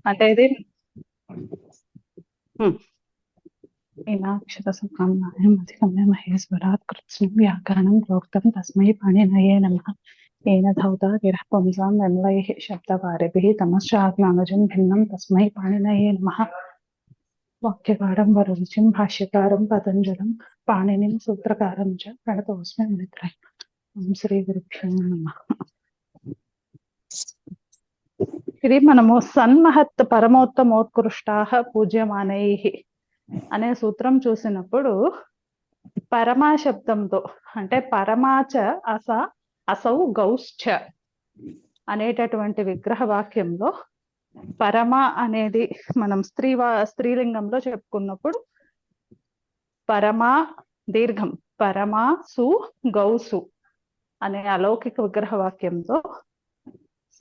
అంటే ఇది मीनाक्षरसम्भ्रमाय मधिगम्य महेश्वरात् कृत्स्नं व्याकरणं प्रोक्तं तस्मै पाणिनये नमः। येन धौता गिरः पुंसां निर्मलैः शब्दवारिभिः तमश्चाज्ञानजं भिन्नं तस्मै पाणिनये नमः। वाक्यकारं वररुचिं भाष्यकारं पतञ्जलिं पाणिनिं सूत्रकारं च प्रणतोऽस्मि मुनित्रयम्। ఓం శ్రీ గురుభ్యో నమః. ఇది మనము సన్మహత్ పరమోత్తమోత్కృష్టాః పూజ్యమానైః అనే సూత్రం చూసినప్పుడు పరమా శబ్దంతో అంటే పరమాచ అసౌ గౌశ్చ అనేటటువంటి విగ్రహ వాక్యంలో పరమ అనేది మనం స్త్రీలింగంలో చెప్పుకున్నప్పుడు పరమా దీర్ఘం పరమా సు గౌసు అనే అలౌకిక విగ్రహ వాక్యంతో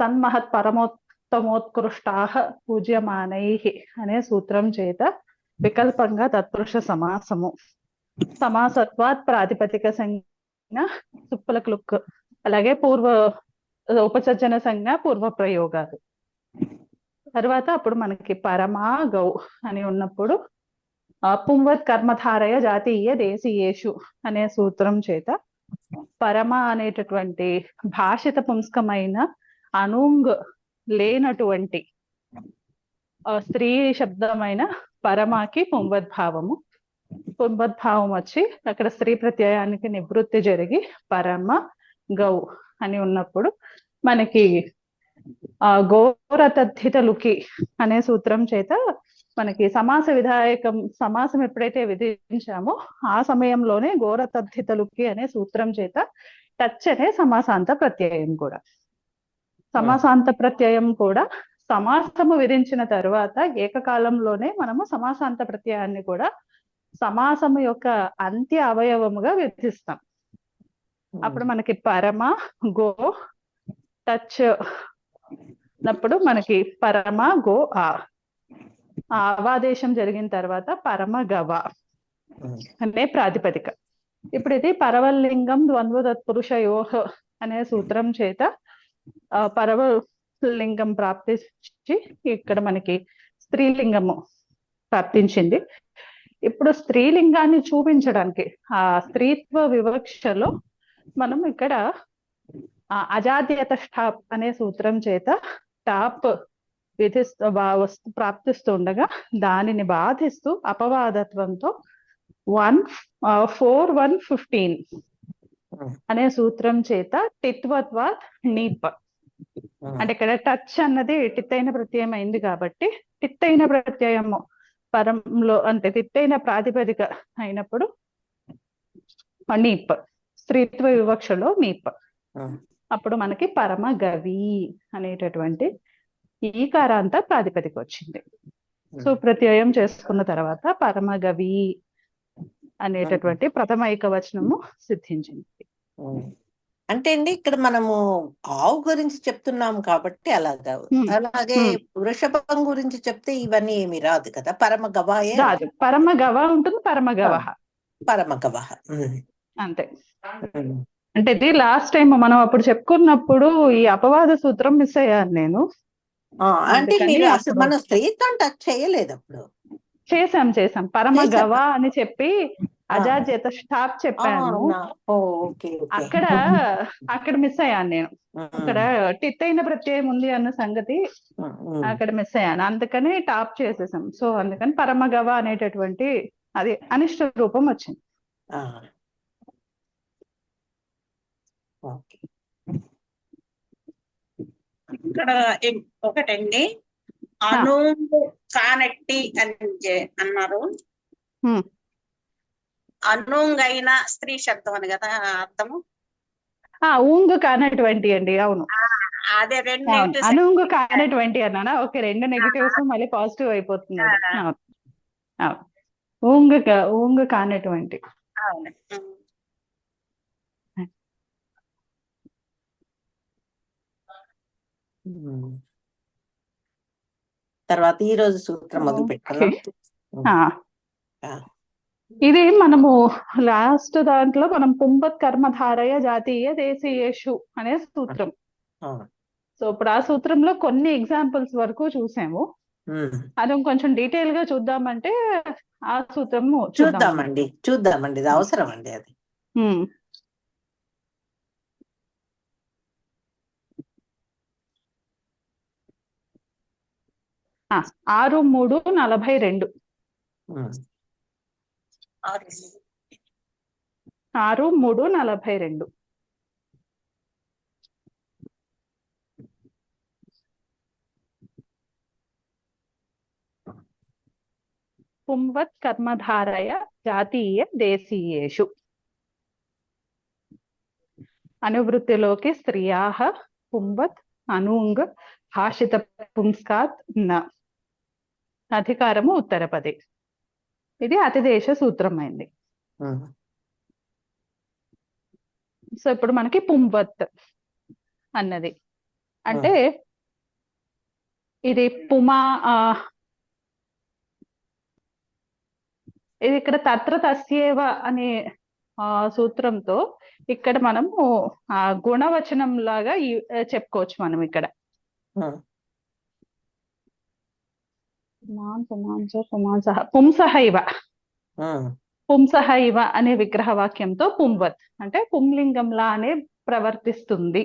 సన్మహత్ పరమోత్తమోత్కృష్టాః పూజ్యమానైః అనే సూత్రం చేత వికల్పంగా తత్పురుష సమాసము సమాసత్వాత్ ప్రాతిపదిక సంజ్ఞ సుప్పల క్లుక్ అలాగే ఉపసర్జన సంజ్ఞ పూర్వ ప్రయోగాలు. తర్వాత అప్పుడు మనకి పరమా గౌ అని ఉన్నప్పుడు పుంవత్ కర్మధారయ జాతీయ దేశీయేషు అనే సూత్రం చేత పరమ అనేటటువంటి భాషిత పుంస్కమైన అనుంగ్ లేనటువంటి స్త్రీ శబ్దమైన పరమాకి పుంవద్భావం వచ్చి అక్కడ స్త్రీ ప్రత్యయానికి నివృత్తి జరిగి పరమ గౌ అని ఉన్నప్పుడు మనకి గోరతద్ధితలుకి అనే సూత్రం చేత మనకి సమాసం ఎప్పుడైతే విధించామో ఆ సమయంలోనే గోరతద్ధితలుకి అనే సూత్రం చేత టచ్ అనే సమాసాంత ప్రత్యయం కూడా సమాసము విధించిన తర్వాత ఏకకాలంలోనే మనము సమాసాంత ప్రత్యయాన్ని కూడా సమాసము యొక్క అంత్య అవయవముగా విధిస్తాం. అప్పుడు మనకి పరమ గో టచ్ అప్పుడు మనకి పరమ గో అవాదేశం జరిగిన తర్వాత పరమ గవ అనే ప్రాతిపదిక. ఇప్పుడు ఇది పరవల్లింగం ద్వంద్వ తత్పురుషయోః అనే సూత్రం చేత పరవలింగం ప్రాప్తించి ఇక్కడ మనకి స్త్రీలింగము ప్రాప్తించింది. ఇప్పుడు స్త్రీలింగాన్ని చూపించడానికి ఆ స్త్రీత్వ వివక్షలో మనం ఇక్కడ అజాద్యత టాప్ అనే సూత్రం చేత టాప్ ప్రాప్తిస్తుండగా దానిని బాధిస్తూ అపవాదత్వంతో 1:4:1:15 అనే సూత్రం చేత టిత్వత్వాత్ నీప్ అంటే ఇక్కడ టచ్ అన్నది టిత్తైన ప్రత్యయం అయింది కాబట్టి టిత్తైన ప్రత్యయము పరంలో అంటే టిత్తైన ప్రాతిపదిక అయినప్పుడు నీప్ స్త్రీత్వ వివక్షలో నీప్ అప్పుడు మనకి పరమ గవి అనేటటువంటి ఈకారాంత ప్రాతిపదిక వచ్చింది. సో ప్రత్యయం చేసుకున్న తర్వాత పరమ గవి అనేటటువంటి ప్రథమ ఏకవచనము సిద్ధించింది. అంటే అండి ఇక్కడ మనము ఆవు గురించి చెప్తున్నాం కాబట్టి అలాగే వృషభం గురించి చెప్తే ఇవన్నీ ఏమి రాదు కదా. పరమ గవాయే రాదు, పరమ గవ ఉంటుంది, పరమ గవ అంతే. అంటే ఇది లాస్ట్ టైం మనం అప్పుడు చెప్పుకున్నప్పుడు ఈ అపవాద సూత్రం మిస్ అయ్యాను నేను. అంటే మీరు అసలు మన స్త్రీతో టచ్ చేయలేదు అప్పుడు. చేసాం పరమ గవ అని చెప్పి అజాద్యత స్టాప్ చెప్పాను. అక్కడ మిస్ అయ్యాను నేను. అక్కడ టిత్తైన ప్రత్యయం ఉంది అన్న సంగతి అక్కడ మిస్ అయ్యాను, అందుకని టాప్ చేసేసాం. సో అందుకని పరమ గవ అనేటటువంటి అది అనిష్ట రూపం వచ్చింది. ఇక్కడ ఒకటండి అనుంగు కానట్టి అని అన్నారు. అనుంగైన స్త్రీ శబ్దం అని కదా అర్థము. ఊంగు కానటువంటి అండి. అవును, అదే రెండు అనుంగు కానటువంటి అన్నానా. ఓకే, రెండు నెగిటివ్స్ మళ్ళీ పాజిటివ్ అయిపోతుంది. ఊంగు కానటువంటి. అవును. తర్వాత ఈ రోజు సూత్రం మొదలు పెట్టాలి. ఇది మనము లాస్ట్ దాంట్లో మనం పుంవత్ కర్మధారయ జాతీయ దేశీయేషు అనే సూత్రం. సో ఇప్పుడు ఆ సూత్రంలో కొన్ని ఎగ్జాంపుల్స్ వరకు చూసాము. ఉమ్. అది ఇంకొంచెం డీటెయిల్ గా చూద్దామంటే ఆ సూత్రము చూద్దాం అన్నమాట. చూద్దామండి ఇది అవసరం అండి అది. ఉమ్. ఆ, 6-3-42. ఉమ్. 6-3-42. పుంవత్ కర్మధారయ జాతీయ దేశీయేషు. అనువృత్తిలోకి స్త్రియాః పుంవత్ అనూంగ్ భాషిత పుంస్కాత్ న. అధికారము ఉత్తరపదే. ఇది అతిదేశ సూత్రం అయింది. ఉమ్. సో ఇప్పుడు మనకి పుంవత్ అన్నది అంటే ఇది పుమా ఇది ఇక్కడ తత్ర తస్యేవ అనే సూత్రంతో ఇక్కడ మనము గుణవచనం లాగా చెప్పుకోవచ్చు మనం ఇక్కడ. ఉమ్. పుంసహ ఇవ ఉమ్. పుంసహ ఇవ అనే విగ్రహ వాక్యంతో పుంవత్ అంటే పుంలింగంలా అనే ప్రవర్తిస్తుంది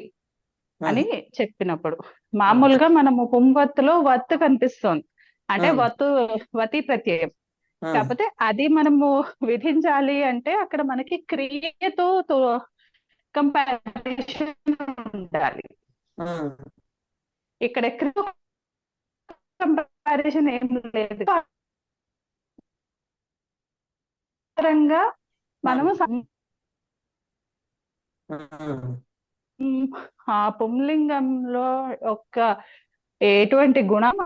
అని చెప్పినప్పుడు మామూలుగా మనము పుంవత్తులో వత్ కనిపిస్తోంది అంటే వతి ప్రత్యయం. కాకపోతే అది మనము విధించాలి అంటే అక్కడ మనకి క్రియతో కంపారిజన్ ఉండాలి. ఇక్కడ కంపారిజన్ ఏం లేదు. మనము ఆ పుంలింగంలో ఒక ఎటువంటి గుణం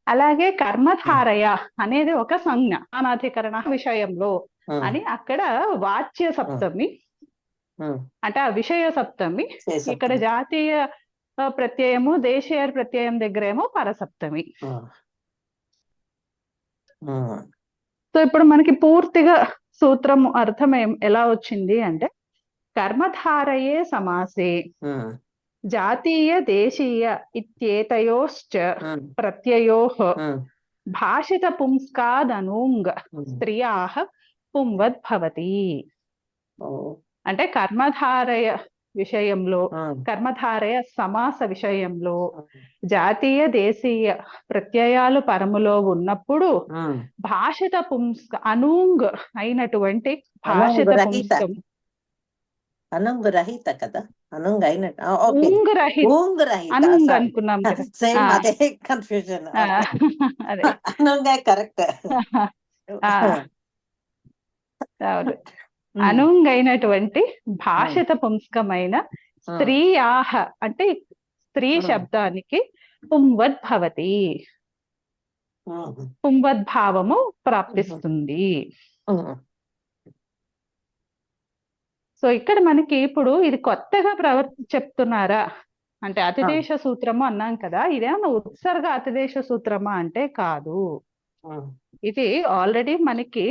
అలాగే కర్మధారయ అనేది ఒక సంజ్ఞ అనాధికరణ విషయంలో అని అక్కడ వాచ్య సప్తమి అంటే ఆ విషయ సప్తమి. ఇక్కడ జాతీయ ప్రత్యయము దేశీయ ప్రత్యయం దగ్గర ఏమో పరసప్తమి. సో ఇప్పుడు మనకి పూర్తిగా సూత్రం అర్థం ఎలా వచ్చింది అంటే కర్మధారయే సమాసే జాతీయ దేశీయ ఇత్యేతయోశ్చ ప్రత్యయోః భాషిత పుంస్కాదనూంగ్ స్త్రియాః పుంవద్ భవతి. అంటే కర్మధారయ విషయంలో కర్మధారయ సమాస విషయంలో జాతీయ దేశీయ ప్రత్యయాలు పరములో ఉన్నప్పుడు భాషిత పుంస్క అనూంగ్ అయినటువంటి భాషిత పుంస్కం అనుంగ్ రహిత కదా అనుంగ్ అయినట్టు అనుంగ్ అనుకున్నాం అదే కన్ఫ్యూజన్. అనుంగే కరెక్ట్. అనుంగ్ అయినటువంటి భాషిత పుంస్కమైన స్త్రీయాహ అంటే స్త్రీ శబ్దానికి పుంవద్ భవతి పుంవద్భావము ప్రాప్తిస్తుంది. సో ఇక్కడ మనకి ఇప్పుడు ఇది కొత్తగా చెప్తున్నారా అంటే అతిదేశ సూత్రము అన్నాం కదా, ఇదేమన్నా ఉత్సర్గ అతిదేశ సూత్రమా అంటే కాదు. ఇది ఆల్రెడీ మనకి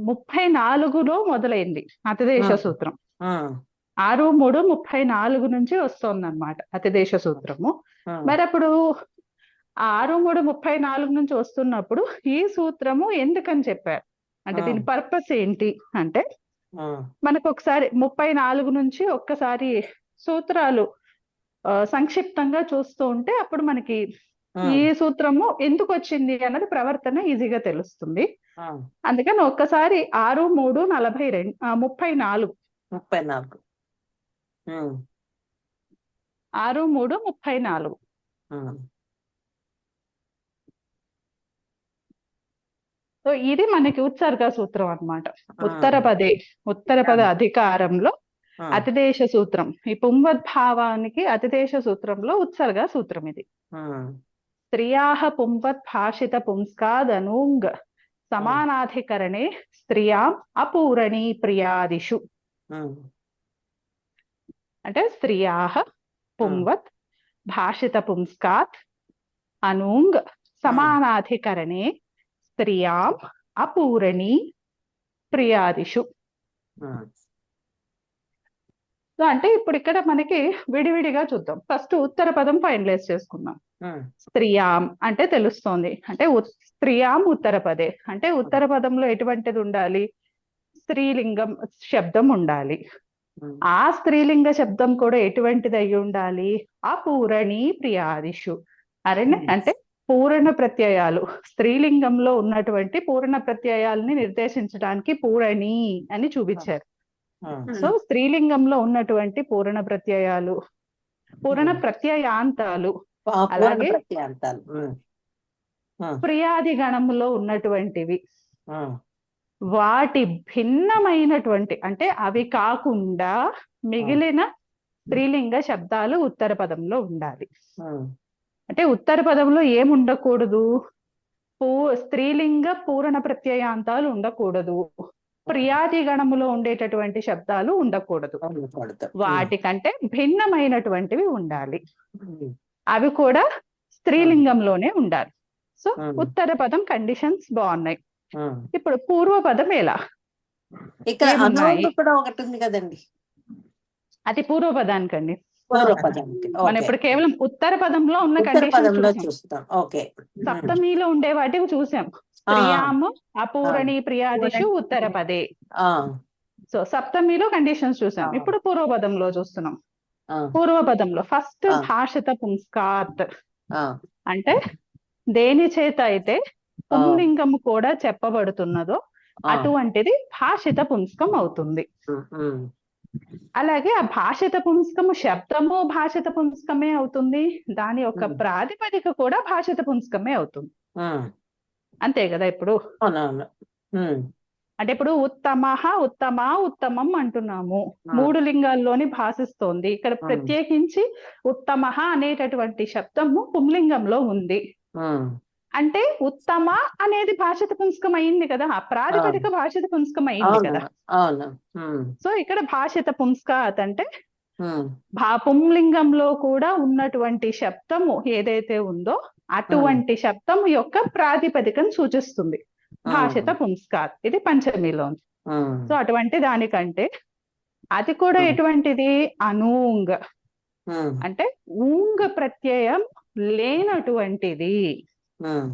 34లో మొదలైంది అతిదేశ సూత్రం. 6-3-34 నుంచి వస్తుంది అనమాట అతిదేశ సూత్రము. మరి అప్పుడు 6-3-34 నుంచి వస్తున్నప్పుడు ఈ సూత్రము ఎందుకని చెప్పారు అంటే దీని పర్పస్ ఏంటి అంటే మనకు ఒకసారి 34 నుంచి ఒక్కసారి సూత్రాలు సంక్షిప్తంగా చూస్తూ ఉంటే అప్పుడు మనకి ఈ సూత్రము ఎందుకు వచ్చింది అన్నది ప్రవర్తన ఈజీగా తెలుస్తుంది. ఆ, అందుకని ఒక్కసారి 6, 3, 42, 34. 34. ఉమ్, 6, 3, 34. ఉమ్, సో ఇది మనకి ఉత్సర్గ సూత్రం అన్నమాట. ఉమ్, ఉత్తరపద అధికారంలో ఉమ్, అతిదేశ సూత్రం. ఈ పుంవద్భావానికి అతిదేశ సూత్రంలో ఉత్సర్గ సూత్రం ఇది. ఉమ్, స్త్రియాః పుంవత్ భాషిత పుంస్కాదనూంగ్ సమానాధికరణే స్త్రియాం అపూరణీ ప్రియాదిషు. ఉమ్, అంటే స్త్రియాః ఉమ్, పుంవత్ భాషిత పుంస్కాత్ అనూంగ్ సమానాధికరణే స్త్రియాం అపూరణీ ప్రియాదిషు. ఉమ్, సో అంటే ఇప్పుడు ఇక్కడ మనకి విడివిడిగా చూద్దాం. ఫస్ట్ ఉత్తర పదం ఫైనలైజ్ చేసుకుందాం. ఉమ్, స్త్రియాం అంటే తెలుస్తోంది. అంటే స్త్రియాం ఉత్తర పదే అంటే ఉత్తర పదంలో ఎటువంటిది ఉండాలి? స్త్రీలింగం శబ్దం ఉండాలి. ఉమ్, ఆ స్త్రీలింగ శబ్దం కూడా ఎటువంటిది అయి ఉండాలి? అపూరణీ ప్రియాదిషు. అంటే పూరణ ప్రత్యయాలు, స్త్రీలింగంలో ఉన్నటువంటి పూరణ ప్రత్యయాలని నిర్దేశించడానికి పూరణి అని చూపించారు. ఉమ్, సో స్త్రీలింగంలో ఉన్నటువంటి పూరణ ప్రత్యయాలు, పూరణ ప్రత్యయాంతాలు, పూర్ణ అలాగే ప్రత్యయాంతాలు. ఉమ్, ఉమ్, ప్రియాది గణములో ఉన్నటువంటివి, ఉమ్, వాటి భిన్నమైనటువంటి అంటే అవి కాకుండా మిగిలిన స్త్రీలింగ శబ్దాలు ఉత్తర పదంలో ఉండాలి. ఉమ్, అంటే ఉత్తర పదంలో ఏముండకూడదు? స్త్రీలింగ పూరణ ప్రత్యయాంతాలు ఉండకూడదు. ప్రియాది గణములో ఉండేటటువంటి శబ్దాలు ఉండకూడదు. ఉండకూడదు. వాటికంటే భిన్నమైనటువంటివి ఉండాలి. ఉమ్, అవి కూడా స్త్రీలింగంలోనే ఉండాలి. సో ఉత్తర పదం కండిషన్స్ బాగున్నాయి. ఉమ్. ఇప్పుడు పూర్వపదం ఎలా? ఇక్కడ ఏమున్నాయి? అనూంగ్ కూడా ఒకటి ఉంది కదండి అది పూర్వపదానికండి. పూర్వపదానికి. మనం ఓకే, ఇప్పుడు కేవలం ఉత్తర పదంలో ఉన్న ఉత్తర కండిషన్ పదంలో చూసాం. చూస్తాం. ఓకే. సప్తమిలో ఉండే వాటివి చూసాం. స్త్రియాము అపూరణీ ప్రియాదిషు ఉత్తర పదే. ఆ, సో సప్తమిలో కండిషన్స్ చూసాం. ఇప్పుడు పూర్వపదంలో చూస్తున్నాం. ఆ, పూర్వపదంలో ఫస్ట్ ఆ. భాషిత పుంస్కాత్ ఆ, అంటే దేని చేత అయితే పుంలింగము కూడా చెప్పబడుతున్నదో అటువంటిది భాషిత పుంస్కం అవుతుంది. ఉమ్, ఉమ్, అలాగే ఆ భాషిత పుంస్కము శబ్దము భాషిత పుంస్కమే అవుతుంది. దాని యొక్క ప్రాతిపదిక కూడా భాషిత పుంస్కమే అవుతుంది. ఉమ్. అంతే కదా? ఇప్పుడు అవునవును. ఉమ్, అంటే ఇప్పుడు ఉత్తమః, ఉత్తమా, ఉత్తమం అంటున్నాము. 3 లింగాల్లోని భాషిస్తోంది. ఇక్కడ ప్రత్యేకించి ఉత్తమః అనేటటువంటి శబ్దము పుంలింగంలో ఉంది. ఉమ్, అంటే ఉత్తమ అనేది భాషిత పుంస్కం అయింది కదా, ఆ ప్రాతిపదిక భాషిత పుంస్కం అయింది అవును, కదా. అవును. ఉమ్, సో ఇక్కడ భాషిత పుంస్కాత్ అంటే ఉమ్, పుంలింగంలో కూడా ఉన్నటువంటి శబ్దము ఏదైతే ఉందో అటువంటి శబ్దము యొక్క ప్రాతిపదికను సూచిస్తుంది భాషిత పుంస్కాత్. ఇది పంచమిలో ఉంది. ఉమ్, సో అటువంటి దానికంటే అది కూడా ఎటువంటిది? అనూంగ్ ఉమ్, అంటే ఊంగ్ ప్రత్యయం లేనటువంటిది. ఉమ్,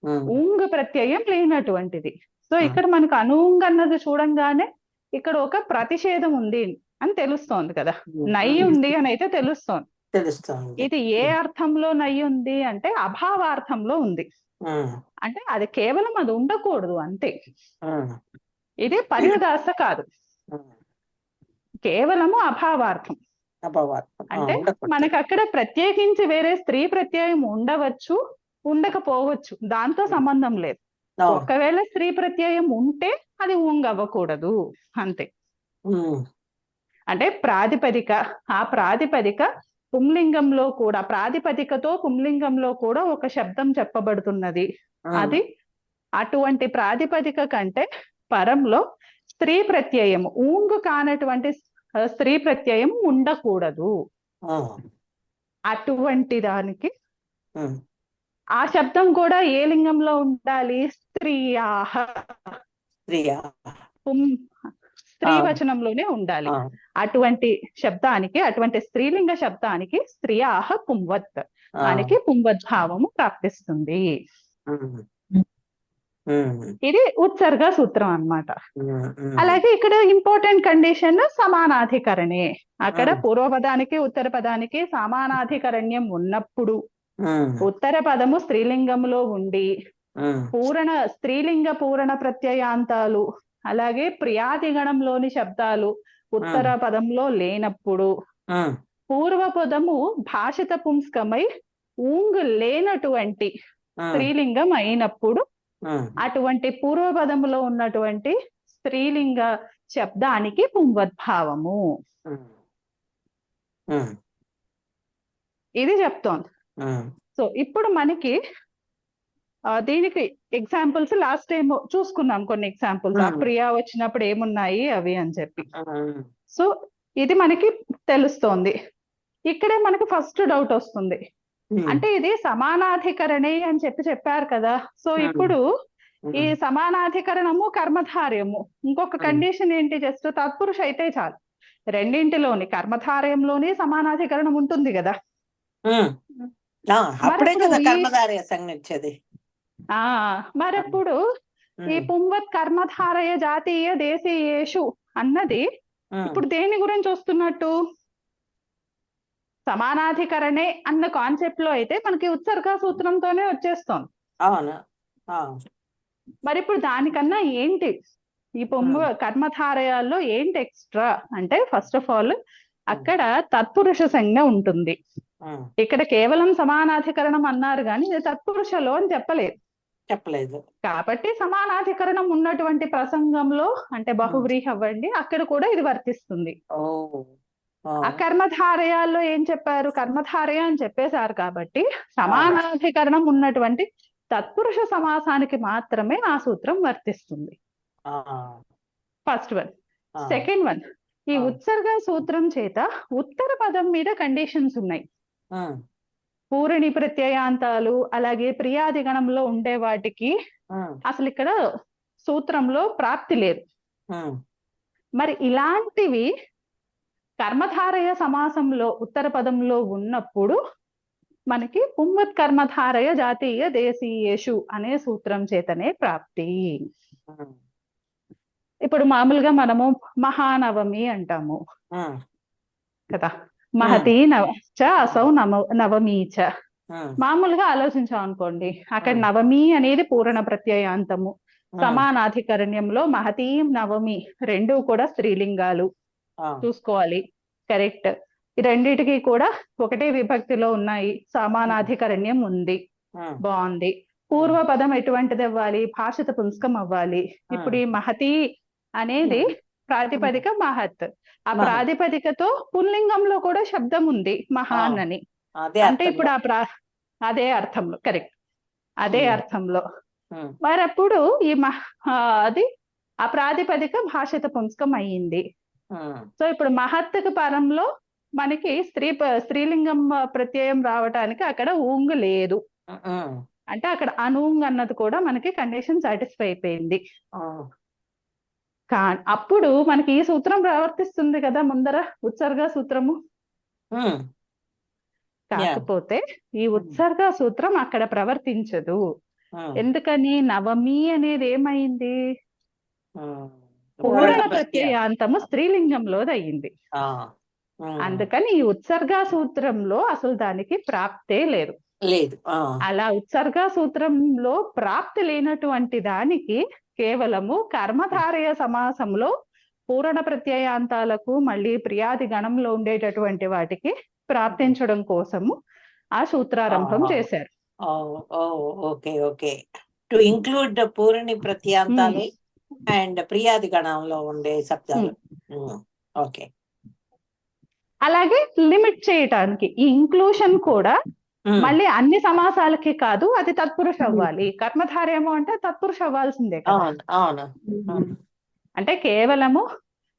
ఉమ్, ఊంగ్ ప్రత్యయం లేనటువంటిది. సో ఇక్కడ మనకు అనూంగ్ అన్నది చూడంగానే ఇక్కడ ఒక ప్రతిషేధం ఉంది అని తెలుస్తోంది కదా. నై ఉంది అని అయితే తెలుస్తోంది. తెలుస్తుంది. ఇది ఏ అర్థంలో నై ఉంది అంటే అభావార్థంలో ఉంది. ఉమ్, అంటే అది కేవలం అది ఉండకూడదు అంతే. ఉమ్, ఇది పర్యుదాస కాదు, ఉమ్. కేవలము అభావార్థం. అపవాదం. అంటే ఉండకూడదు. మనకు అక్కడ ప్రత్యేకించి వేరే స్త్రీ ప్రత్యయం ఉండవచ్చు, ఉండకపోవచ్చు, దాంతో సంబంధం లేదు. అవును. ఒకవేళ స్త్రీ ప్రత్యయం ఉంటే అది ఊంగ్ అవ్వకూడదు అంతే. ఉమ్, అంటే ప్రాతిపదిక, ఆ ప్రాతిపదిక పుంలింగంలో కూడా, ప్రాతిపదికతో పుంలింగంలో కూడా ఒక శబ్దం చెప్పబడుతున్నది. అది అటువంటి ప్రాతిపదిక కంటే పరంలో స్త్రీ ప్రత్యయము ఊంగు కానటువంటి స్త్రీ ప్రత్యయం ఉండకూడదు. ఉమ్, అటువంటి దానికి ఉమ్, ఆ శబ్దం కూడా ఏ లింగంలో ఉండాలి? స్త్రీయాః, స్త్రీయా. స్త్రీ వచనంలోనే ఉండాలి. అటువంటి శబ్దానికి, అటువంటి స్త్రీలింగ శబ్దానికి స్త్రియాః పుంవత్ మనకి పుంవద్భావము ప్రాప్తిస్తుంది. ఉమ్, ఉమ్, ఇది ఉత్సర్గ సూత్రం అన్నమాట. ఉమ్, అలాగే ఇక్కడ ఇంపార్టెంట్ కండిషన్ సమానాధికరణే. అక్కడ పూర్వపదానికి ఉత్తర పదానికి సమానాధికరణ్యం ఉన్నప్పుడు ఉమ్, ఉత్తర పదము స్త్రీలింగంలో ఉండి స్త్రీలింగ పూరణ ప్రత్యయాంతాలు అలాగే ప్రియాదిగణంలోని శబ్దాలు ఉత్తర పదంలో లేనప్పుడు, పూర్వపదము భాషిత పుంస్కమై ఊంగ్ లేనటువంటి స్త్రీలింగం అయినప్పుడు అటువంటి పూర్వపదములో ఉన్నటువంటి స్త్రీలింగ శబ్దానికి పుంవద్భావము. ఇది చెప్తోంది. సో ఇప్పుడు మనకి దీనికి ఎగ్జాంపుల్స్ లాస్ట్ టైం చూసుకున్నాం, కొన్ని ఎగ్జాంపుల్స్ ప్రియా వచ్చినప్పుడు ఏమున్నాయి అవి అని చెప్పి. సో ఇది మనకి తెలుస్తోంది. ఇక్కడే మనకి ఫస్ట్ డౌట్ వస్తుంది, అంటే ఇది సమానాధికరణే అని చెప్పారు కదా. సో ఇప్పుడు ఈ సమానాధికరణము కర్మధార్యము, ఇంకొక కండిషన్ ఏంటి, జస్ట్ తత్పురుష అయితే చాలు. రెండింటిలోని కర్మధార్యంలోని సమానాధికరణం ఉంటుంది కదా. మరప్పుడు ఈ పుంవత్ కర్మధారయ జాతీయ దేశీయేషు అన్నది ఇప్పుడు దేని గురించి వస్తున్నట్టు? సమానాధికరణే అన్న కాన్సెప్ట్ లో అయితే మనకి ఉత్సర్గ సూత్రంతోనే వచ్చేస్తోంది. మరి ఇప్పుడు దానికన్నా ఏంటి ఈ కర్మధారయాల్లో ఏంటి ఎక్స్ట్రా అంటే, ఫస్ట్ ఆఫ్ ఆల్ అక్కడ తత్పురుష సంజ్ఞ ఉంటుంది. ఇక్కడ కేవలం సమానాధికరణం అన్నారు కానీ ఇది తత్పురుషలో అని చెప్పలేదు. కాబట్టి సమానాధికరణం ఉన్నటువంటి ప్రసంగంలో అంటే బహువ్రీహి అవ్వండి, అక్కడ కూడా ఇది వర్తిస్తుంది. ఆ కర్మధారయాల్లో ఏం చెప్పారు, కర్మధారయ అని చెప్పేశారు కాబట్టి సమానాధికరణం ఉన్నటువంటి తత్పురుష సమాసానికి మాత్రమే ఆ సూత్రం వర్తిస్తుంది. First one. సెకండ్ వన్, ఈ ఉత్సర్గ సూత్రం చేత ఉత్తర పదం మీద కండిషన్స్ ఉన్నాయి. పూరణి ప్రత్యయాంతాలు అలాగే ప్రియాది గణంలో ఉండే వాటికి అసలు ఇక్కడ సూత్రంలో ప్రాప్తి లేదు. మరి ఇలాంటివి కర్మధారయ సమాసంలో ఉత్తర పదంలో ఉన్నప్పుడు మనకి పుంవత్ కర్మధారయ జాతీయ దేశీయేషు అనే సూత్రం చేతనే ప్రాప్తి. ఇప్పుడు మామూలుగా మనము మహానవమి అంటాము కదా, మహతి నవచ అసౌ నవమి చ. మామూలుగా ఆలోచించాం అనుకోండి, అక్కడ నవమి అనేది పూరణ ప్రత్యయాంతము, సమానాధికరణ్యంలో మహతి నవమి రెండు కూడా స్త్రీలింగాలు చూసుకోవాలి. కరెక్ట్. ఈ రెండిటికి కూడా ఒకటే విభక్తిలో ఉన్నాయి, సమానాధికరణ్యం ఉంది, బాగుంది. పూర్వ పదం ఎటువంటిది అవ్వాలి, భాషిత పుంస్కం అవ్వాలి. ఇప్పుడు ఈ మహతి అనేది ప్రాతిపదిక మహత్, ఆ ప్రాతిపదికతో పుల్లింగంలో కూడా శబ్దం ఉంది మహాన్ అని, అంటే ఇప్పుడు అదే అర్థంలో, కరెక్ట్, అదే అర్థంలో. మరి అప్పుడు ఈ అది ఆ ప్రాతిపదిక భాషిత పుంస్కం అయ్యింది. సో ఇప్పుడు మహత్తుకు పరంలో మనకి స్త్రీలింగం ప్రత్యయం రావటానికి అక్కడ ఊంగ్ లేదు, అంటే అక్కడ అనూంగ్ అన్నది కూడా మనకి కండిషన్ సాటిస్ఫై అయిపోయింది. అప్పుడు మనకి ఈ సూత్రం ప్రవర్తిస్తుంది కదా ముందర, ఉత్సర్గ సూత్రము. కాకపోతే ఈ ఉత్సర్గ సూత్రం అక్కడ ప్రవర్తించదు. ఎందుకని? నవమి అనేది ఏమైంది, పూరణ ప్రత్యయాంతము స్త్రీలింగంలోది అయ్యింది. అందుకని ఈ ఉత్సర్గ సూత్రంలో అసలు దానికి ప్రాప్తే లేదు. అలా ఉత్సర్గ సూత్రంలో ప్రాప్తి లేనటువంటి దానికి కేవలము కర్మధారయ సమాసంలో పూరణ ప్రత్యయాంతాలకు మళ్ళీ ప్రియాది గణంలో ఉండేటటువంటి వాటికి ప్రాప్తించడం కోసము ఆ సూత్రారంభం చేశారు. ఓకే. టు ఇంక్లూడ్ పూరణి ప్రత్యయాంతాలు అండ్ ప్రియాది గణంలో ఉండే శబ్దాలు. ఓకే. అలాగే లిమిట్ చేయటానికి ఈ ఇంక్లూషన్ కూడా మళ్ళీ అన్ని సమాసాలకి కాదు, అది తత్పురుష అవ్వాలి. కర్మధార్యము అంటే తత్పురుష అవ్వాల్సిందే కదా. అంటే కేవలము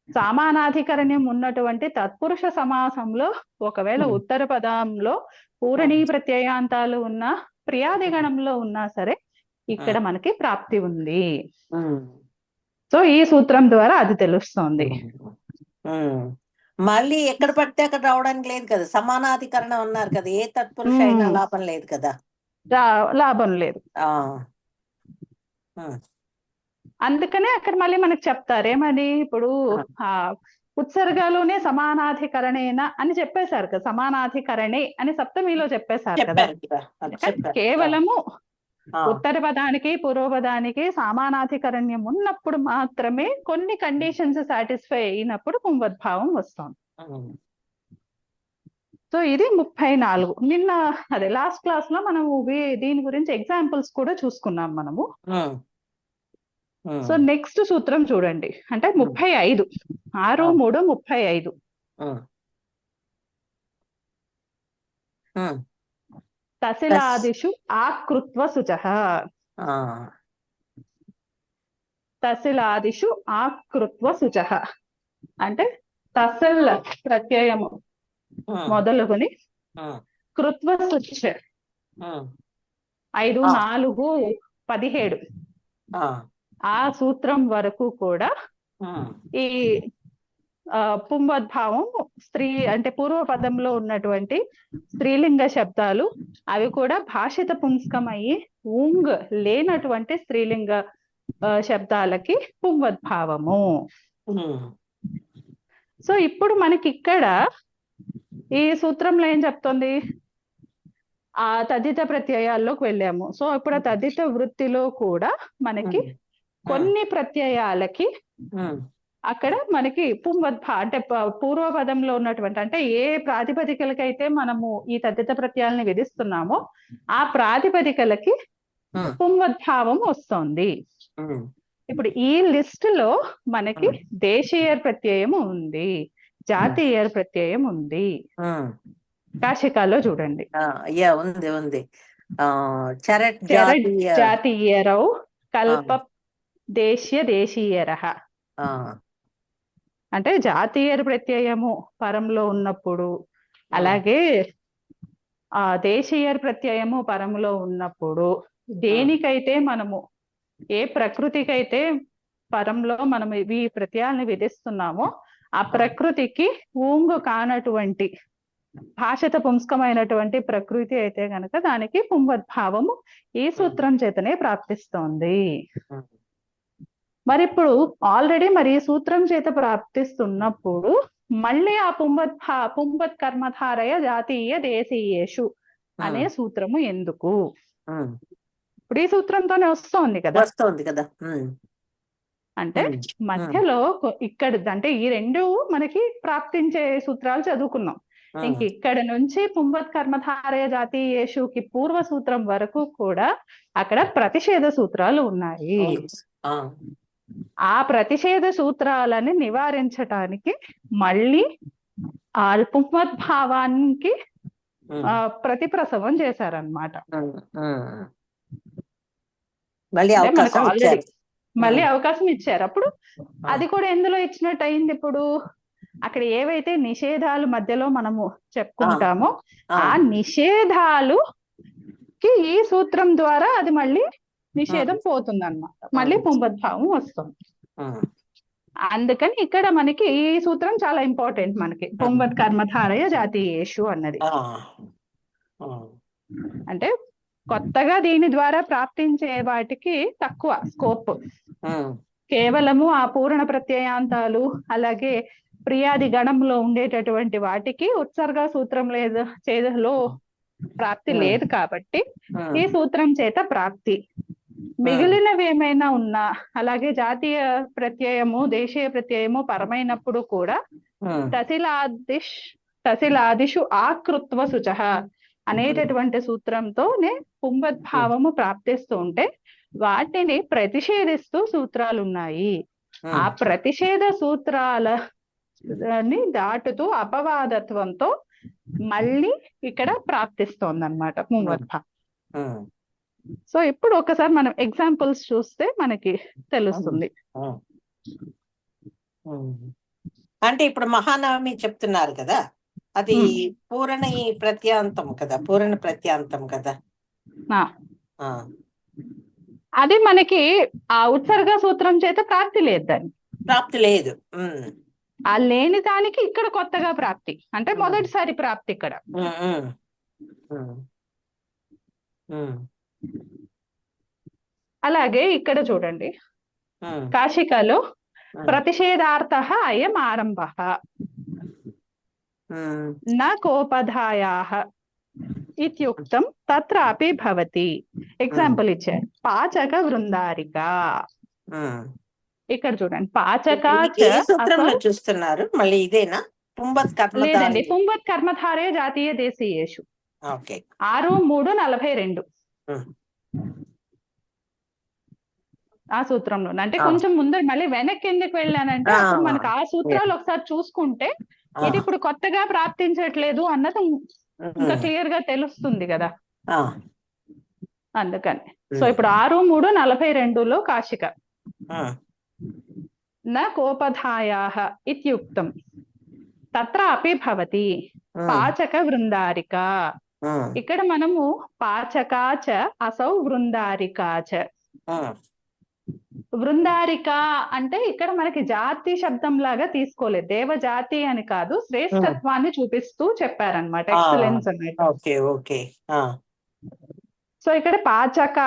సమానాధికరణ్యం ఉన్నటువంటి తత్పురుష సమాసంలో ఒకవేళ ఉత్తర పదంలో పూరణీ ప్రత్యయాంతాలు ఉన్నా ప్రియాది గణంలో ఉన్నా సరే ఇక్కడ మనకి ప్రాప్తి ఉంది. సో ఈ సూత్రం ద్వారా అది తెలుస్తోంది. మళ్ళీ ఎక్కడ పడితే అక్కడ రావడానికి లేదు కదా, సమానాధికరణం అన్నారు కదా, ఏ తత్పురుష అయినా లాభం లేదు కదా, లాభం లేదు. అందుకనే అక్కడ మళ్ళీ మనకు చెప్తారు ఏమని, ఇప్పుడు ఆ ఉత్సర్గలోనే సమానాధికరణేనా అని చెప్పేశారు కదా, సమానాధికరణే అని సప్తమిలో చెప్పేశారు కదా. కేవలము ఉత్తర పదానికి పూర్వ పదానికి సమానాధికరణ్యం ఉన్నప్పుడు మాత్రమే కొన్ని కండిషన్స్ సాటిస్ఫై అయినప్పుడు పుంవద్భావం వస్తుంది. సో ఇది 34. నిన్న అదే లాస్ట్ క్లాస్ లో మనము దీని గురించి ఎగ్జాంపుల్స్ కూడా చూసుకున్నాం మనము. సో నెక్స్ట్ సూత్రం చూడండి, అంటే 35, 6, 3, 35. తసిలాదిషు ఆకృత్వ శుచః. తసిలాదిషు ఆకృత్వ శుచః అంటే తసల్ ప్రత్యయము మొదలుకొని కృత్వ శుచ 5, 4, 17 ఆ సూత్రం వరకు కూడా ఈ పుంవద్భావం స్త్రీ అంటే పూర్వ పదంలో ఉన్నటువంటి స్త్రీలింగ శబ్దాలు అవి కూడా భాషిత పుంస్కం అయ్యి ఊంగ్ లేనటువంటి స్త్రీలింగ శబ్దాలకి పుంవద్భావము. సో ఇప్పుడు మనకి ఇక్కడ ఈ సూత్రంలో ఏం చెప్తుంది, ఆ తదిత ప్రత్యయాల్లోకి వెళ్ళాము. సో ఇప్పుడు ఆ తదిత వృత్తిలో కూడా మనకి కొన్ని ప్రత్యయాలకి అక్కడ మనకి అంటే పూర్వపదంలో ఉన్నటువంటి అంటే ఏ ప్రాతిపదికలకైతే మనము ఈ తదిత ప్రత్యయాలని విధిస్తున్నామో ఆ ప్రాతిపదికలకి పుంవద్భావం వస్తుంది. ఇప్పుడు ఈ లిస్ట్ లో మనకి దేశీయ ప్రత్యయం ఉంది, జాతీయ ప్రత్యయం ఉంది. కాశికాలో చూడండి, ఉంది జాతీయరౌ కల్ప దేశ్య దేశీయరః. అంటే జాతీయ ప్రత్యయము పరంలో ఉన్నప్పుడు, అలాగే ఆ దేశీయ ప్రత్యయము పరంలో ఉన్నప్పుడు దేనికైతే మనము ఏ ప్రకృతికైతే పరంలో మనం ఈ ప్రత్యయాలను విధిస్తున్నామో ఆ ప్రకృతికి ఊంగు కానటువంటి భాషిత పుంస్కమైనటువంటి ప్రకృతి అయితే గనక దానికి పుంవద్భావము ఈ సూత్రం చేతనే ప్రాప్తిస్తోంది. మరి ఇప్పుడు ఆల్రెడీ మరి ఈ సూత్రం చేత ప్రాప్తిస్తున్నప్పుడు మళ్ళీ ఆ పుంవత్ కర్మధారయ జాతీయ దేశీయేషు అనే సూత్రము ఎందుకు? ఇప్పుడు ఈ సూత్రంతోనే వస్తోంది కదా. అంటే మధ్యలో ఇక్కడ అంటే ఈ రెండు మనకి ప్రాప్తించే సూత్రాలు చదువుకున్నాం. ఇంక ఇక్కడ నుంచి పుంవత్ కర్మధారయ జాతీయేషుకి పూర్వ సూత్రం వరకు కూడా అక్కడ ప్రతిషేధ సూత్రాలు ఉన్నాయి. ఆ ప్రతిషేధ సూత్రాలని నివారించటానికి మళ్ళీ ఆ పుంవద్భావానికి ప్రతిప్రసవం చేశారనమాట. మళ్ళీ అవకాశం ఇచ్చారు. అప్పుడు అది కూడా ఎందులో ఇచ్చినట్టు అయింది, ఇప్పుడు అక్కడ ఏవైతే నిషేధాలు మధ్యలో మనము చెప్పుకుంటామో ఆ నిషేధాలుకి ఈ సూత్రం ద్వారా అది మళ్ళీ నిషేధం పోతుంది అన్నమాట, మళ్ళీ పుంవద్భావం వస్తుంది. అందుకని ఇక్కడ మనకి ఈ సూత్రం చాలా ఇంపార్టెంట్ మనకి, పుంవత్ కర్మధారయ జాతీయేషు అన్నది. అంటే కొత్తగా దీని ద్వారా ప్రాప్తించే వాటికి తక్కువ స్కోప్, కేవలము ఆ పూర్ణ ప్రత్యయాంతాలు అలాగే ప్రియాది గణంలో ఉండేటటువంటి వాటికి ఉత్సర్గ సూత్రం చేదలో ప్రాప్తి లేదు కాబట్టి ఈ సూత్రం చేత ప్రాప్తి. మిగిలినవి ఏమైనా ఉన్నా అలాగే జాతీయ ప్రత్యయము దేశీయ ప్రత్యయము పరమైనప్పుడు కూడా తసిలాదిషు ఆకృత్వ శుచః అనేటటువంటి సూత్రంతోనే పుంవద్భావము ప్రాప్తిస్తూ ఉంటే వాటిని ప్రతిషేధిస్తూ సూత్రాలు ఉన్నాయి. ఆ ప్రతిషేధ సూత్రాలని దాటుతూ అపవాదత్వంతో మళ్ళీ ఇక్కడ ప్రాప్తిస్తోంది అన్నమాట పుంవద్భావం. సో ఇప్పుడు ఒకసారి మనం ఎగ్జాంపుల్స్ చూస్తే మనకి తెలుస్తుంది. అంటే ఇప్పుడు మహానవమి చెప్తున్నారు కదా, అది పూరణ ప్రత్యాంతం కదా. అది మనకి ఆ ఉత్సర్గ సూత్రం చేత ప్రాప్తి లేదు. ఆ లేని దానికి ఇక్కడ కొత్తగా ప్రాప్తి, అంటే మొదటిసారి ప్రాప్తి ఇక్కడ. అలాగే ఇక్కడ చూడండి, కాశికలో ప్రతిషేధార్థః అయం ఆరంభః న కోపధాయాః ఇత్యుక్తం తత్రాపి భవతి. ఎగ్జాంపుల్ ఇచ్చారు, పాచక వృందారిక. ఇక్కడ చూడండి, పాచక ఏ సూత్రంలో చూస్తున్నారు? మళ్ళీ ఇదేనా? పుంబత్ లేదండి, కర్మధారయ. పుంబత్ కర్మధారయ జాతీయ దేశీయేషు. ఓకే. 6:3:42 ఆ సూత్రంలో. అంటే కొంచెం ముందు మళ్ళీ వెనక్కి ఎందుకు వెళ్ళానంటే, అప్పుడు మనకు ఆ సూత్రాలు ఒకసారి చూసుకుంటే ఇది ఇప్పుడు కొత్తగా ప్రాప్తించట్లేదు అన్నది ఇంకా క్లియర్ గా తెలుస్తుంది కదా, అందుకని. సో ఇప్పుడు 6:3:42లో కాశిక న కోపధాయాః ఇత్యుక్తం తత్రాపి భవతి పాచక వృందారిక. ఇక్కడ మనము పాచకాచ అసౌ వృందారికాచ. వృందారిక అంటే ఇక్కడ మనకి జాతి శబ్దం లాగా తీసుకోలేదు, దేవజాతి అని కాదు, శ్రేష్టత్వాన్ని చూపిస్తూ చెప్పారనమాట, ఎక్సలెన్స్ అన్నట్టు. సో ఇక్కడ పాచక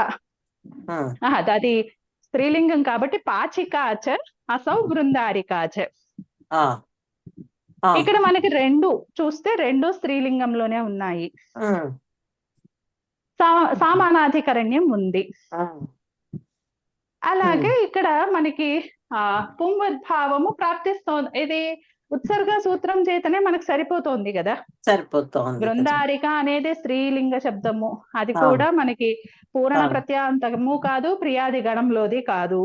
అది స్త్రీలింగం కాబట్టి పాచికాచ అసౌ వృందారికాచ. ఇక్కడ మనకి రెండు చూస్తే రెండు స్త్రీలింగంలోనే ఉన్నాయి, సామానాధికరణ్యం ఉంది. అలాగే ఇక్కడ మనకి పుంవద్భావము ప్రాప్తిస్తోంది. ఇది ఉత్సర్గ సూత్రం చేతనే మనకు సరిపోతోంది కదా, సరిపోతోంది. బృందారిక అనేది స్త్రీలింగ శబ్దము, అది కూడా మనకి పూరణ ప్రత్యాంతము కాదు, ప్రియాది గణంలోది కాదు.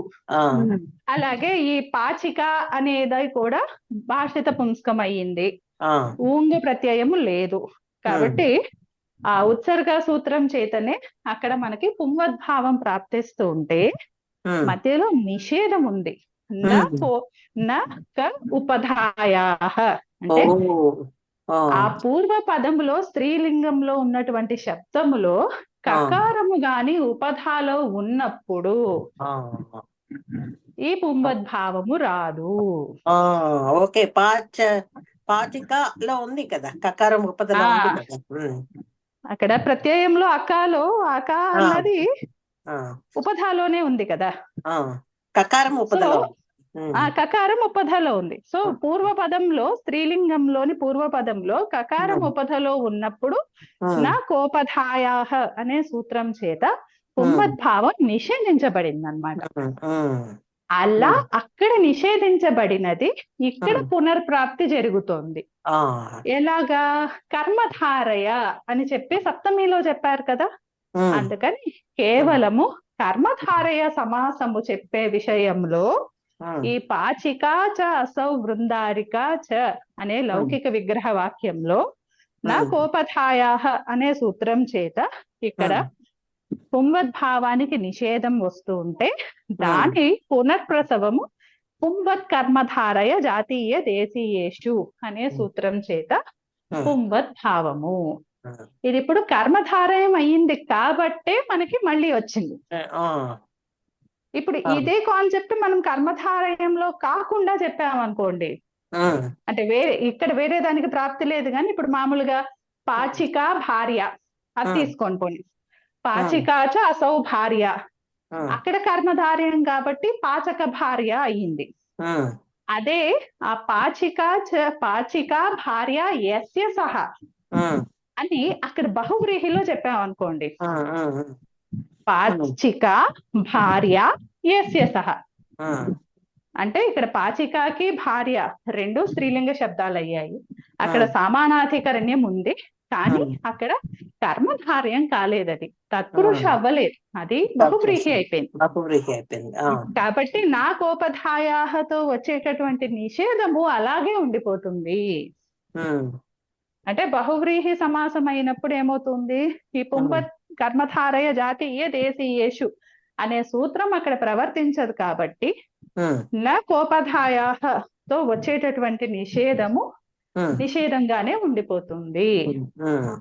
అలాగే ఈ పాచిక అనేది కూడా భాషిత పుంస్కం అయ్యింది, ఊంగ ప్రత్యయము లేదు. కాబట్టి ఆ ఉత్సర్గ సూత్రం చేతనే అక్కడ మనకి పుంవద్భావం ప్రాప్తిస్తూ ఉంటే మధ్యలో నిషేధం ఉంది. ఉపధాయాః అంటే ఆ పూర్వ పదములో స్త్రీలింగంలో ఉన్నటువంటి శబ్దములో కకారము గాని ఉపధాలో ఉన్నప్పుడు ఈ పుంవద్భావము రాదు. ఓకే. పాచికలో ఉంది కదా కకారం, ఉపధలో ఉంది కదా. అక్కడ ప్రత్యయంలో అకాలో అక అన్నది ఉపధాలోనే ఉంది కదా, కకారం ఉపధలో, కకారం ఉపధలో ఉంది. సో పూర్వపదంలో స్త్రీలింగంలోని పూర్వపదంలో కకారం ఉపధలో ఉన్నప్పుడు నా కోపధాయాః అనే సూత్రం చేత పుంవద్భావం నిషేధించబడింది అన్నమాట. అలా అక్కడ నిషేధించబడినది ఇక్కడ పునర్ప్రాప్తి జరుగుతోంది. ఎలాగా? కర్మధారయ అని చెప్పి సప్తమిలో చెప్పారు కదా, అందుకని కేవలము కర్మధారయ సమాసము చెప్పే విషయంలో ఈ పాచికా చ అసౌ వృందారికా చ అనే లౌకిక విగ్రహ వాక్యంలో నా కోపధాయాః అనే సూత్రం చేత ఇక్కడ పుంవద్భావానికి నిషేధం వస్తూ ఉంటే దాని పునఃప్రసవము పుంవత్ కర్మధారయ జాతీయ దేశీయేషు అనే సూత్రం చేత పుంవద్భావము. ఇది ఇప్పుడు కర్మధారయం అయ్యింది కాబట్టే మనకి మళ్ళీ వచ్చింది. ఇప్పుడు ఇదే కాన్సెప్ట్ మనం కర్మధారయంలో కాకుండా చెప్పామనుకోండి, అంటే ఇక్కడ వేరే దానికి ప్రాప్తి లేదు కానీ ఇప్పుడు మామూలుగా పాచిక భార్య అది తీసుకొని పోండి, పాచికాచ అసౌ భార్య, అక్కడ కర్మధారయం కాబట్టి పాచక భార్య అయ్యింది. అదే ఆ పాచిక భార్య యస్య సహ అని అక్కడ బహువ్రీహిలో చెప్పామనుకోండి, పాచిక భార్య యస్య సహ అంటే ఇక్కడ పాచికాకి భార్య రెండు స్త్రీలింగ శబ్దాలు అయ్యాయి. అక్కడ సమానాధికరణ్యం ఉంది కానీ అక్కడ కర్మధార్యం కాలేదు, అది తత్పురుష అవ్వలేదు, అది బహువ్రీహి అయిపోయింది. కాబట్టి నా కోపధాయాహతో వచ్చేటటువంటి నిషేధము అలాగే ఉండిపోతుంది. అంటే బహువ్రీహి సమాసం అయినప్పుడు ఏమవుతుంది, ఈ పుంవత్ కర్మధారయ జాతీయ దేశీయేషు అనే సూత్రం అక్కడ ప్రవర్తించదు కాబట్టి నా కోపధాయాహతో వచ్చేటటువంటి నిషేధము నిషేధంగానే ఉండిపోతుంది.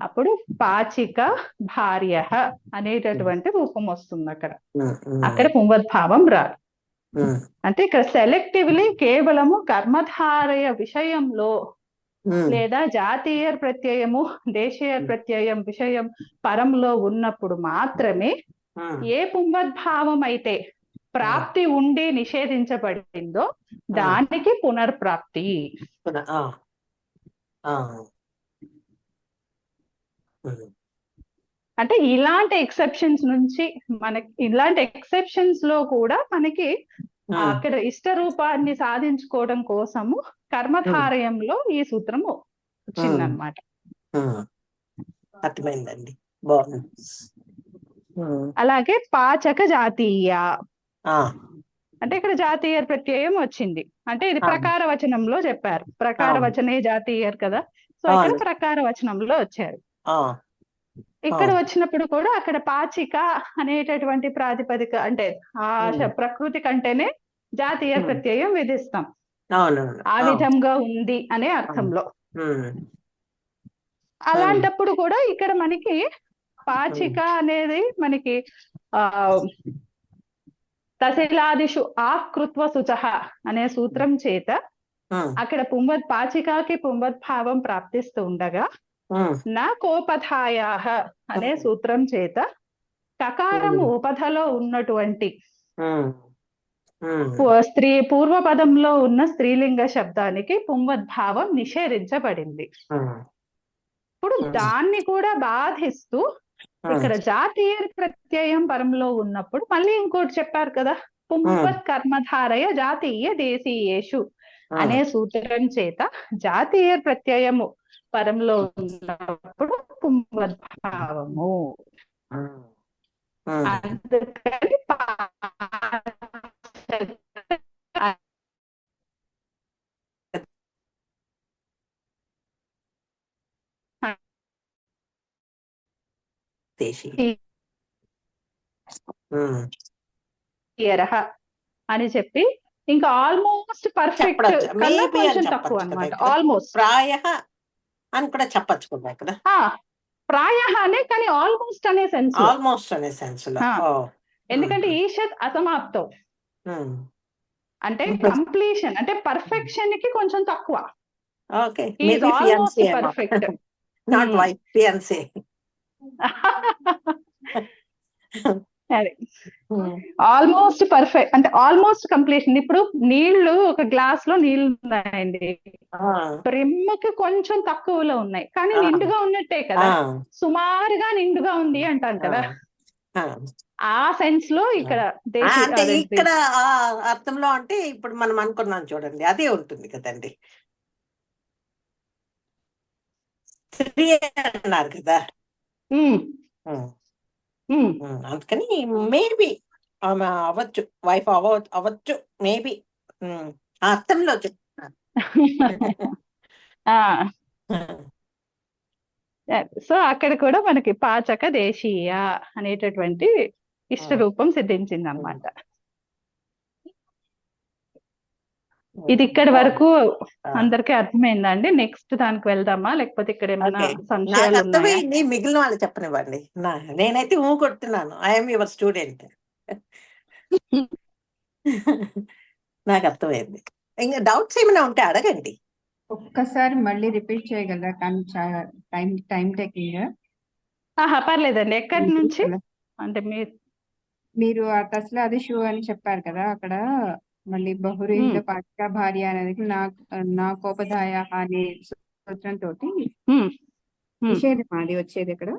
అప్పుడు పాచిక భార్య అనేటటువంటి రూపం వస్తుంది అక్కడ పుంవద్భావం రాదు. అంటే ఇక్కడ సెలెక్టివ్లీ కేవలము కర్మధారయ విషయంలో లేదా జాతీయ ప్రత్యయము దేశీయ ప్రత్యయం విషయం పరంలో ఉన్నప్పుడు మాత్రమే ఏ పుంవద్భావం అయితే ప్రాప్తి ఉండి నిషేధించబడిందో దానికి పునర్ప్రాప్తి. అంటే ఇలాంటి ఎక్సెప్షన్స్ నుంచి మనకి ఇలాంటి ఎక్సెప్షన్స్ లో కూడా మనకి అక్కడ ఇష్ట రూపాన్ని సాధించుకోవడం కోసము కర్మధారయంలో ఈ సూత్రము వచ్చిందనమాట. అర్థమైందండి, బాగుంది. అలాగే పాచక జాతీయ అంటే ఇక్కడ జాతీయ ప్రత్యయం వచ్చింది. అంటే ఇది ప్రకార వచనంలో చెప్పారు. ప్రకార వచనే జాతీయర్ కదా, సో ఇక్కడ ప్రకార వచనంలో వచ్చారు. ఇక్కడ వచ్చినప్పుడు కూడా అక్కడ పాచిక అనేటటువంటి ప్రాతిపదిక అంటే ఆ ప్రకృతి కంటేనే జాతీయ ప్రత్యయం విధిస్తాం. ఆ విధంగా ఉంది అనే అర్థంలో. అలాంటప్పుడు కూడా ఇక్కడ మనకి పాచిక అనేది మనకి తశిలాదిషు ఆకృత్వ శుచః అనే సూత్రం చేత అక్కడ పాచికాకి పుంవద్భావం ప్రాప్తిస్తూ ఉండగా నా కోపధాయాః అనే సూత్రం చేత కకారం ఉపధలో ఉన్నటువంటి పూర్వపదంలో ఉన్న స్త్రీలింగ శబ్దానికి పుంవద్భావం నిషేధించబడింది. ఇప్పుడు దాన్ని కూడా బాధిస్తూ ఇక్కడ జాతీయ ప్రత్యయం పరంలో ఉన్నప్పుడు మళ్ళీ ఇంకోటి చెప్పారు కదా, పుంవత్ కర్మధారయ జాతీయ దేశీయేషు అనే సూత్రం చేత జాతీయ ప్రత్యయము పరంలో ఉన్నప్పుడు పుంవద్భావము. అందుకని అని చెప్పి ఇంకా ఆల్మోస్ట్ పర్ఫెక్ట్ కన్నా కొంచెం తక్కువ అన్నమాట. ఆల్మోస్ట్ ప్రాయ అని కూడా చెప్పచ్చు కదా ఇక్కడ. ప్రాయ అనే కానీ ఆల్మోస్ట్ అనే సెన్స్, ఆల్మోస్ట్ అనే సెన్స్ లో. ఎందుకంటే ఈషత్ అసమాప్తం అంటే కంప్లీషన్ అంటే పర్ఫెక్షన్ కి కొంచెం తక్కువ. Okay, perfect not wife, fiancée. Almost perfect అంటే ఆల్మోస్ట్ కంప్లీషన్. ఇప్పుడు నీళ్లు ఒక గ్లాస్ లో నీళ్లు ఉన్నాయండి, బ్రిమ్మకి కొంచెం తక్కువలో ఉన్నాయి కానీ నిండుగా ఉన్నట్టే కదా, సుమారుగా నిండుగా ఉంది అంటాం కదా, ఆ సెన్స్ లో ఇక్కడ ఇక్కడ అర్థంలో అంటే ఇప్పుడు మనం అనుకున్నాం చూడండి, అదే ఉంటుంది కదండి. స్త్రీ అన్నారు కదా, అందుకని మేబీ ఆమె అవ్వచ్చు, వైఫ్ అవ్వచ్చు మేబీ అర్థంలో చెప్తున్నాను. సో అక్కడ కూడా మనకి పాచక దేశీయ అనేటటువంటి ఇష్ట రూపం సిద్ధించింది అన్నమాట. ఇది ఇక్కడి వరకు అందరికి అర్థమైందండి. నెక్స్ట్ దానికి వెళ్దామా, లేకపోతే ఇక్కడ ఏమైనా సంశయాలు ఉన్నాయా? మిగిలిన వాళ్ళు చెప్పనివ్వండి, నేనైతే కొడుతున్నాను. I'm your student. నాకు అర్థమైంది. ఇంకా డౌట్స్ ఏమైనా ఉంటే అడగండి. ఒక్కసారి మళ్ళీ రిపీట్ చేయగలరా? కానీ చాలా టైం టేకింగ్. పర్లేదండి. ఎక్కడి నుంచి అంటే మీరు ఆ తస్లాదిషు అని చెప్పారు కదా, అక్కడ మళ్ళీ బహురీహ పాచిక భార్య అనేది నా కోపదాయ అనే సూత్రం తోటి నిషేధం అది వచ్చేది ఇక్కడ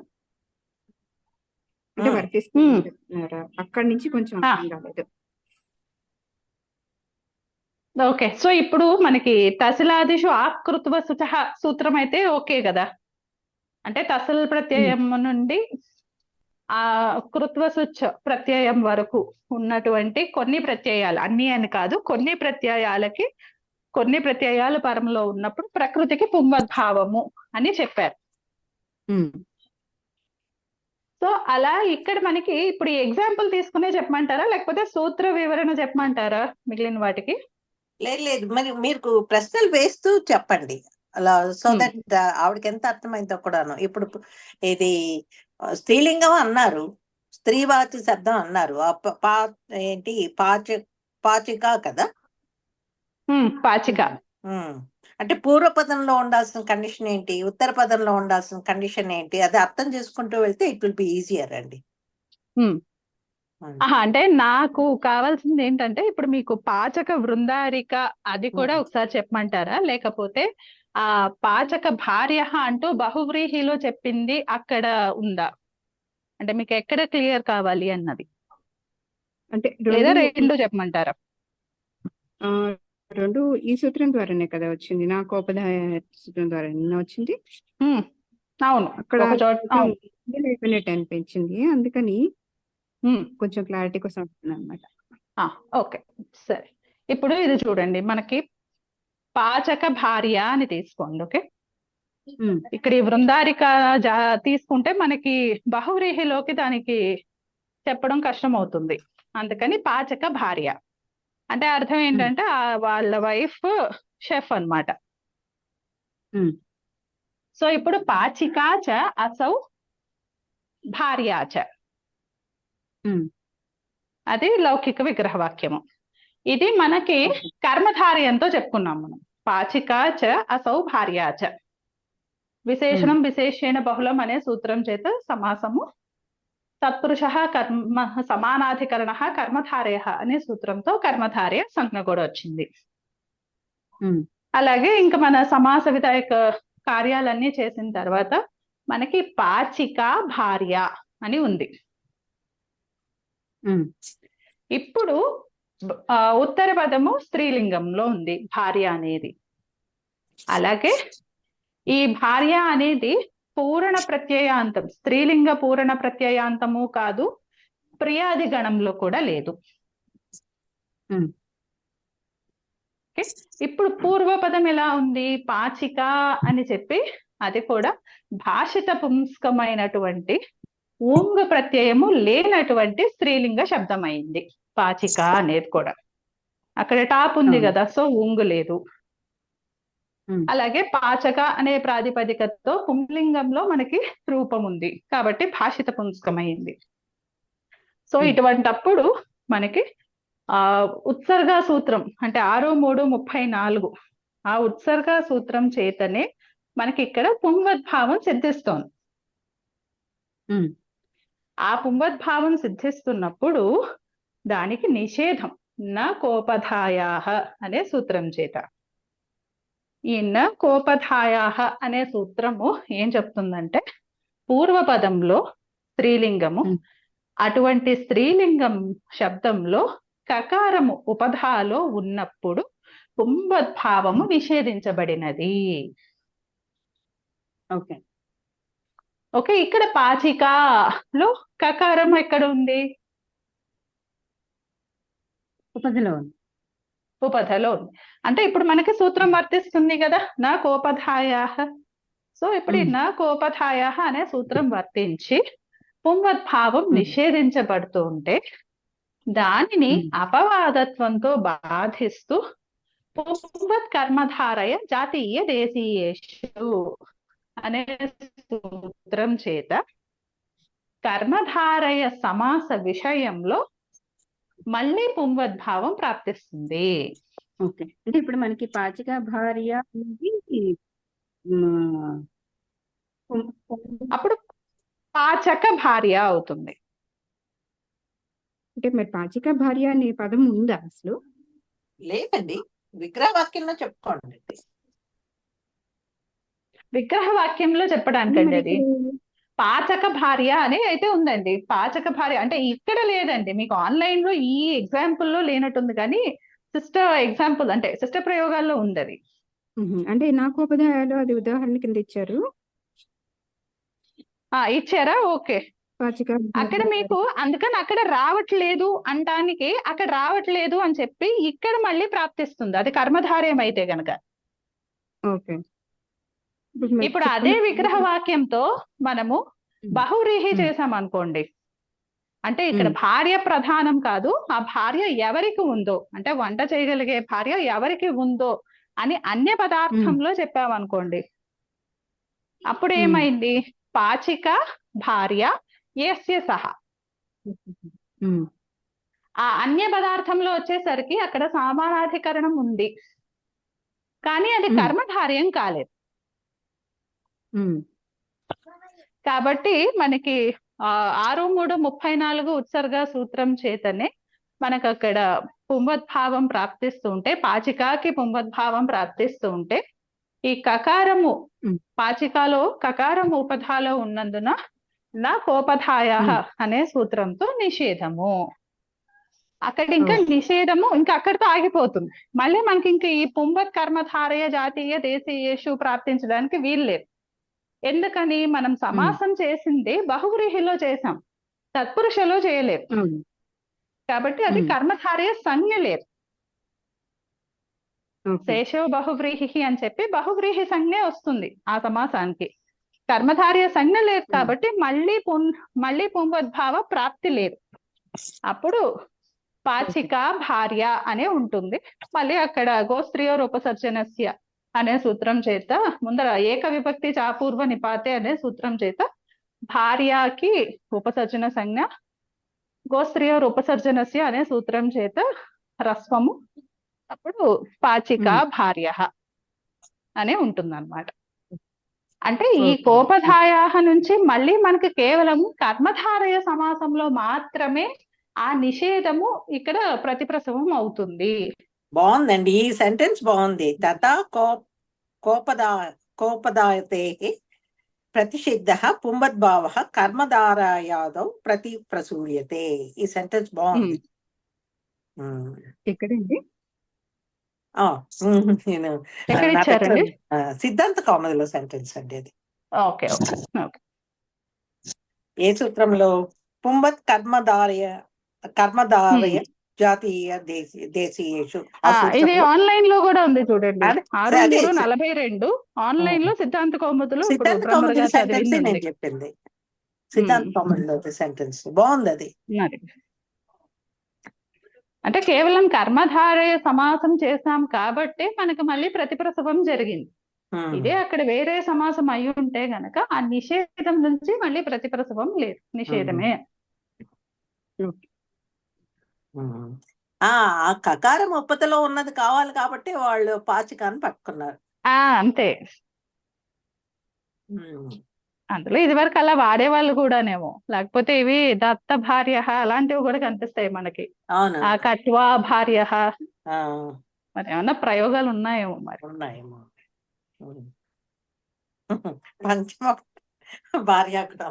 అంటే వర్తిస్తున్నారా? అక్కడి నుంచి కొంచెం అర్థం కాలేదు. ఓకే, సో ఇప్పుడు మనకి తసిలాదిషు ఆకృత్వ శుచః సూత్రం అయితే ఓకే కదా, అంటే తసల్ ప్రత్యయం నుండి ఆ కృత్వశుచ ప్రత్యయం వరకు ఉన్నటువంటి కొన్ని ప్రత్యయాలు, అన్ని అని కాదు, కొన్ని ప్రత్యయాలకి కొన్ని ప్రత్యయాలు పరంలో ఉన్నప్పుడు ప్రకృతికి పుంవద్భావము అని చెప్పారు. సో అలా ఇక్కడ మనకి ఇప్పుడు ఎగ్జాంపుల్ తీసుకునే చెప్పమంటారా, లేకపోతే సూత్ర వివరణ చెప్పమంటారా మిగిలిన వాటికి? లేదు, మరి మీరు ప్రశ్నలు వేస్తూ చెప్పండి అలా, సో దట్ ఆవిడకి ఎంత అర్థమైందో కూడాను. ఇప్పుడు ఇది స్త్రీలింగం అన్నారు, స్త్రీవాచి శబ్దం అన్నారు, ఏంటి పాచిక కదా, పాచిక అంటే పూర్వపదంలో ఉండాల్సిన కండిషన్ ఏంటి, ఉత్తర పదంలో ఉండాల్సిన కండిషన్ ఏంటి, అది అర్థం చేసుకుంటూ వెళ్తే ఇట్ విల్ బి ఈజియర్ అండి. అంటే నాకు కావాల్సింది ఏంటంటే ఇప్పుడు మీకు పాచక వృందారిక అది కూడా ఒకసారి చెప్పమంటారా, లేకపోతే ఆ పాచక భార్య అంటూ బహువ్రీహిలో చెప్పింది అక్కడ ఉందా? అంటే మీకు ఎక్కడ క్లియర్ కావాలి అన్నది, అంటే లేదా రెండు రెండు చెప్పమంటారా? ఆ, రెండు ఈ సూత్రం ద్వారానే కదా వచ్చింది, నా కోపదాయ సూత్రం ద్వారా వచ్చింది. ఉమ్, అవును, అక్కడ ఒక చోట అవును. అయిపోయినట్టు అనిపించింది, అందుకని ఉమ్, కొంచెం క్లారిటీ కోసం అంటున్నాను అనమాట. ఓకే, సరే. ఇప్పుడు ఇది చూడండి, మనకి పాచక భార్య అని తీసుకోండి. ఓకే, ఇక్కడ ఈ వృందారిక తీసుకుంటే మనకి బహువ్రీహిలోకి దానికి చెప్పడం కష్టం అవుతుంది. అందుకని పాచక భార్య అంటే అర్థం ఏంటంటే వాళ్ళ వైఫ్ షెఫ్ అన్నమాట. సో ఇప్పుడు పాచికా చ అసౌ భార్యా చ, అది లౌకిక విగ్రహ వాక్యము. ఇది మనకి కర్మధార్యంతో చెప్పుకున్నాం మనం. పాచికా చ అసౌ భార్యా చ, విశేషణం విశేషేణ బహుళం అనే సూత్రం చేత సమాసము తత్పురుష కర్మ సమానాధికరణ కర్మధారయ అనే సూత్రంతో కర్మధారయ సంజ్ఞ కూడా వచ్చింది. అలాగే ఇంకా మన సమాస విధాయక కార్యాలన్నీ చేసిన తర్వాత మనకి పాచిక భార్య అని ఉంది. ఇప్పుడు ఉత్తర పదము స్త్రీలింగంలో ఉంది భార్య అనేది. అలాగే ఈ భార్య అనేది పూరణ ప్రత్యయాంతం, స్త్రీలింగ పూరణ ప్రత్యయాంతము కాదు, ప్రియాది గణంలో కూడా లేదు. ఇప్పుడు పూర్వపదం ఎలా ఉంది? పాచిక అని చెప్పి అది కూడా భాషిత పుంస్కమైనటువంటి ఊంగ ప్రత్యయము లేనటువంటి స్త్రీలింగ శబ్దం అయింది పాచిక అనేది కూడా. అక్కడ టాప్ ఉంది కదా, సో ఊంగు లేదు. అలాగే పాచక అనే ప్రాతిపదికతో పుంలింగంలో మనకి రూపం ఉంది కాబట్టి భాషిత పుంస్కమైంది. సో ఇటువంటప్పుడు మనకి ఉత్సర్గా సూత్రం అంటే 6-3-34 ఆ ఉత్సర్గా సూత్రం చేతనే మనకి ఇక్కడ పుంవద్భావం సిద్ధిస్తోంది. ఆ పుంవద్భావం సిద్ధిస్తున్నప్పుడు దానికి నిషేధం నా కోపధాయా అనే సూత్రం చేత. ఈ న కోపధాయా అనే సూత్రము ఏం చెప్తుందంటే పూర్వపదంలో స్త్రీలింగము, అటువంటి స్త్రీలింగం శబ్దంలో కకారము ఉపధాలో ఉన్నప్పుడు పుంవద్భావము నిషేధించబడినది. ఓకే, ఇక్కడ పాచికలో కకారం ఎక్కడ ఉంది? ఉపధలో ఉంది. అంటే ఇప్పుడు మనకి సూత్రం వర్తిస్తుంది కదా, నా కోపధాయా. సో ఇప్పుడు ఈ నా కోపధాయా అనే సూత్రం వర్తించి పుంవద్భావం నిషేధించబడుతూ ఉంటే దానిని అపవాదత్వంతో బాధిస్తూ పుంవత్ కర్మధారయ జాతీయ దేశీయేషు అనే సూత్రం చేత కర్మధారయ సమాస విషయంలో మళ్ళీ పుంవద్భావం ప్రాప్తిస్తుంది. ఓకే, అంటే ఇప్పుడు మనకి పాచిక భార్య అనేది అప్పుడు పాచక భార్య అవుతుంది. అంటే మరి పాచిక భార్య అనే పదం ఉందా అసలు? లేదండి, విగ్రహ వాక్యంలో చెప్పుకోండి. విగ్రహ వాక్యంలో చెప్పడానికండి అది పాచక భార్య అని అయితే ఉందండి. పాచక భార్య అంటే ఇక్కడ లేదండి, మీకు ఆన్లైన్ లో ఈ ఎగ్జాంపుల్ లో లేనట్టుంది, కానీ సిస్టర్ ఎగ్జాంపుల్ అంటే సిస్టర్ ప్రయోగాల్లో ఉంది అది. అంటే నా కోపదాయాలో అది ఉదాహరణ కింద ఇచ్చారు. ఇచ్చారా? ఓకే, పాచిక అక్కడ మీకు అందుకని అక్కడ రావట్లేదు అంటానికి, అక్కడ రావట్లేదు అని చెప్పి ఇక్కడ మళ్ళీ ప్రాప్తిస్తుంది, అది కర్మధార్యం అయితే గనక. ఓకే, ఇప్పుడు అదే విగ్రహ వాక్యంతో మనము బహువ్రీహి చేసాం అనుకోండి, అంటే ఇక్కడ భార్య ప్రధానం కాదు, ఆ భార్య ఎవరికి ఉందో అంటే వంట చేయగలిగే భార్య ఎవరికి ఉందో అని అన్య పదార్థంలో చెప్పామనుకోండి, అప్పుడు ఏమైంది? పాచిక భార్య యస్య సహా. ఆ అన్య పదార్థంలో వచ్చేసరికి అక్కడ సమానాధికరణం ఉంది, కానీ అది కర్మధార్యం కాలేదు. కాబట్టి మనకి 6-3-34 ఉత్సర్గ సూత్రం చేతనే మనకు అక్కడ పుంవద్భావం ప్రాప్తిస్తూ ఉంటే, పాచికాకి పుంవద్భావం ప్రాప్తిస్తూ ఉంటే, ఈ కకారము పాచికలో కకారము ఉపధాలో ఉన్నందున నా కోపధాయ అనే సూత్రంతో నిషేధము. అక్కడ ఇంకా నిషేధము ఇంకా అక్కడితో ఆగిపోతుంది. మళ్ళీ మనకి ఇంకా ఈ పుంభత్ కర్మధారయ జాతీయ దేశీయేషు ప్రాప్తించడానికి వీలు లేదు. ఎందుకని మనం సమాసం చేసింది బహువ్రీహిలో చేసాం, తత్పురుషలో చేయలేదు. కాబట్టి అది కర్మధారయ సంజ్ఞ లేదు. శేషో బహువ్రీహి అని చెప్పి బహువ్రీహి సంజ్ఞ వస్తుంది ఆ సమాసానికి. కర్మధారయ సంజ్ఞ లేదు కాబట్టి మళ్ళీ పుంభద్భావ ప్రాప్తి లేదు. అప్పుడు పాచిక భార్య అనే ఉంటుంది. మళ్ళీ అక్కడ గోస్త్రీయోర్ ఉపసర్జనస్య అనే సూత్రం చేత ముందర ఏక విభక్తి చాపూర్వ నిపాతే అనే సూత్రం చేత భార్యకి ఉపసర్జన సంజ్ఞ, గోస్త్రీయోర్ ఉపసర్జనస్య అనే సూత్రం చేత రస్వము, అప్పుడు పాచిక భార్య అనే ఉంటుందన్నమాట. అంటే ఈ కోపధాయ నుంచి మళ్ళీ మనకి కేవలం కర్మధారయ సమాసంలో మాత్రమే ఆ నిషేధము ఇక్కడ ప్రతిప్రసవం అవుతుంది. బాగుందండి, ఈ సెంటెన్స్ బాగుంది. తథా కోపదాయతే ప్రతిషిద్ధ పుంభద్భావ కర్మధారయాదౌ ప్రతి ప్రసూయతే. ఈ సెంటెన్స్ బాగుంది. ఎక్కడండి? నేను ఎక్కడ ఇచ్చారండి? సిద్ధాంత కౌముదిలో సెంటెన్స్ అండి అది. Okay okay okay. ఏ సూత్రంలో? పుంభత్ కర్మధారయ జాతీయ దేశీయేషు. ఇది ఆన్లైన్ లో కూడా ఉంది చూడండి, 6:42 ఆన్లైన్ లో సిద్ధాంత కౌముదిలో సెంటెన్స్ నేను చెప్పింది. సిద్ధాంత కౌముదిలో సెంటెన్స్ బాగుంది అది. అంటే కేవలం కర్మధారయ సమాసం చేసాం కాబట్టి మనకు మళ్ళీ ప్రతిప్రసవం జరిగింది. ఇదే అక్కడ వేరే సమాసం అయి ఉంటే గనక ఆ నిషేధం నుంచి మళ్ళీ ప్రతిప్రసవం లేదు, నిషేధమే. ఆ కకారం ఉప్పతలో ఉన్నది కావాలి కాబట్టి వాళ్ళు పాచికాన్ని పట్టుకున్నారు. అంతే. అందులో ఇది వరకు అలా వాడేవాళ్ళు కూడానేమో, లేకపోతే ఇవి దత్త భార్య అలాంటివి కూడా కనిపిస్తాయి మనకి. అవును, కట్వా భార్య, మరి ఏమన్నా ప్రయోగాలు ఉన్నాయేమో మరి. ఉన్నాయేమో. పంచమ భార్య కూడా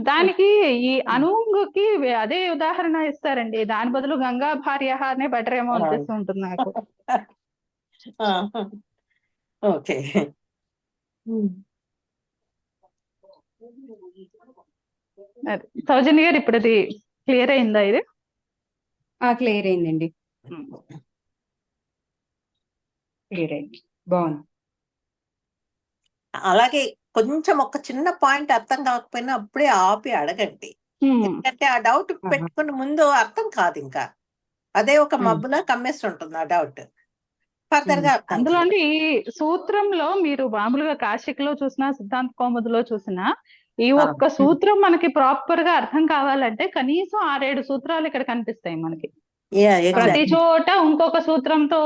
దానికి ఈ అనుంగుకి అదే ఉదాహరణ ఇస్తారండి. దాని బదులు గంగా భార్య అనే బెటర్ ఏమో అనిపిస్తుంటుంది నాకు. ఓకే. సౌజన్య గారు ఇప్పుడు అది క్లియర్ అయిందా? ఇది క్లియర్ అయిందండి. క్లియర్ అయింది, బాగుంది. అలాగే కొంచెం ఒక చిన్న పాయింట్ అర్థం కాకపోయినా అప్పుడే ఆపి అడగండి. ఎందుకంటే ఆ డౌట్ పెట్టుకుని ముందు అర్థం కాదు, ఇంకా అదే ఒక మబ్బులా కమ్మేస్తుంటుంది ఆ డౌట్. ఫర్దర్ గా అందులో ఈ సూత్రంలో మీరు మామూలుగా కాశిక్ లో చూసినా సిద్ధాంత కౌముదిలో చూసినా ఈ ఒక్క సూత్రం మనకి ప్రాపర్ గా అర్థం కావాలంటే కనీసం 6-7 సూత్రాలు ఇక్కడ కనిపిస్తాయి మనకి. ప్రతి చోట ఇంకొక సూత్రంతో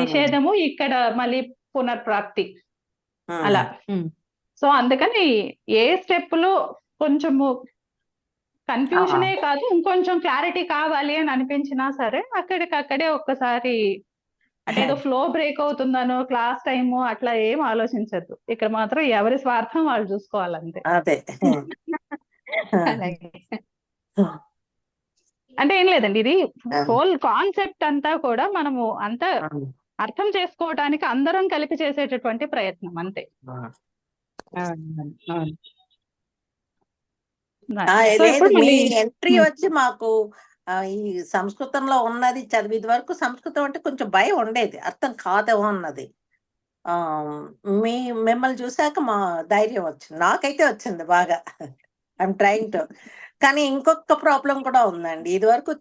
నిషేధము, ఇక్కడ మళ్ళీ పునర్ప్రాప్తి అలా. సో అందుకని ఏ స్టెప్ లో కొంచెము కన్ఫ్యూజనే కాదు, ఇంకొంచెం క్లారిటీ కావాలి అని అనిపించినా సరే అక్కడికక్కడే ఒక్కసారి అంటే ఏదో ఫ్లో బ్రేక్ అవుతుందనో క్లాస్ టైము అట్లా ఏం ఆలోచించద్దు. ఇక్కడ మాత్రం ఎవరి స్వార్థం వాళ్ళు చూసుకోవాలంతే. అంటే ఏం లేదండి, ఇది హోల్ కాన్సెప్ట్ అంతా కూడా మనము అంతా అర్థం చేసుకోవటానికి అందరం కలిపి చేసేటటువంటి ప్రయత్నం అంతే. మీ ఎంట్రీ వచ్చి మాకు ఈ సంస్కృతంలో ఉన్నది చదివేది వరకు సంస్కృతం అంటే కొంచెం భయం ఉండేది, అర్థం కాదేమో అన్నది. మిమ్మల్ని చూసాక మా ధైర్యం వచ్చింది, నాకైతే వచ్చింది బాగా. I'm trying to. కానీ ఇంకొక ప్రాబ్లం కూడా ఉందండి. ఇది వరకు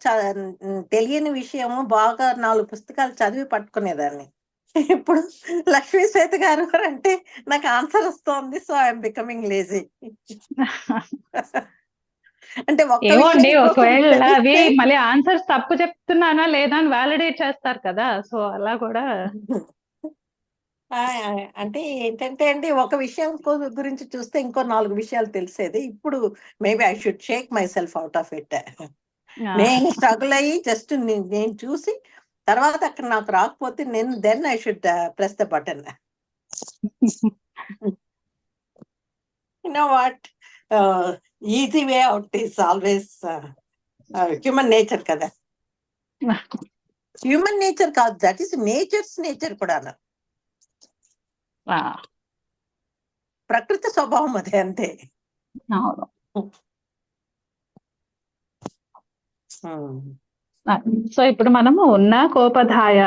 తెలియని విషయము బాగా 4 పుస్తకాలు చదివి పట్టుకునేదాన్ని. ఇప్పుడు లక్ష్మీ శ్వేత గారు అంటే నాకు ఆన్సర్ వస్తోంది. So I'm becoming lazy. అంటే ఒకవేళ అవి మళ్ళీ ఆన్సర్స్ తప్పు చెప్తున్నానా లేదా అని వ్యాలిడేట్ చేస్తారు కదా, సో అలా కూడా. అంటే ఏంటంటే అండి, ఒక విషయం గురించి చూస్తే ఇంకో 4 విషయాలు తెలిసేది. ఇప్పుడు maybe I should shake myself out of it. నేను స్ట్రగుల్ అయ్యి జస్ట్ నేను చూసి తర్వాత అక్కడ నాకు రాకపోతే then I should press the button. You know what? Easy way out is always human nature కదా. హ్యూమన్ నేచర్ కాదు, దట్ ఈస్ నేచర్స్ నేచర్ కూడా. ప్రకృతి స్వభావం అదే, అంతే. అవును. సో ఇప్పుడు మనము ఉన్న కోపధాయ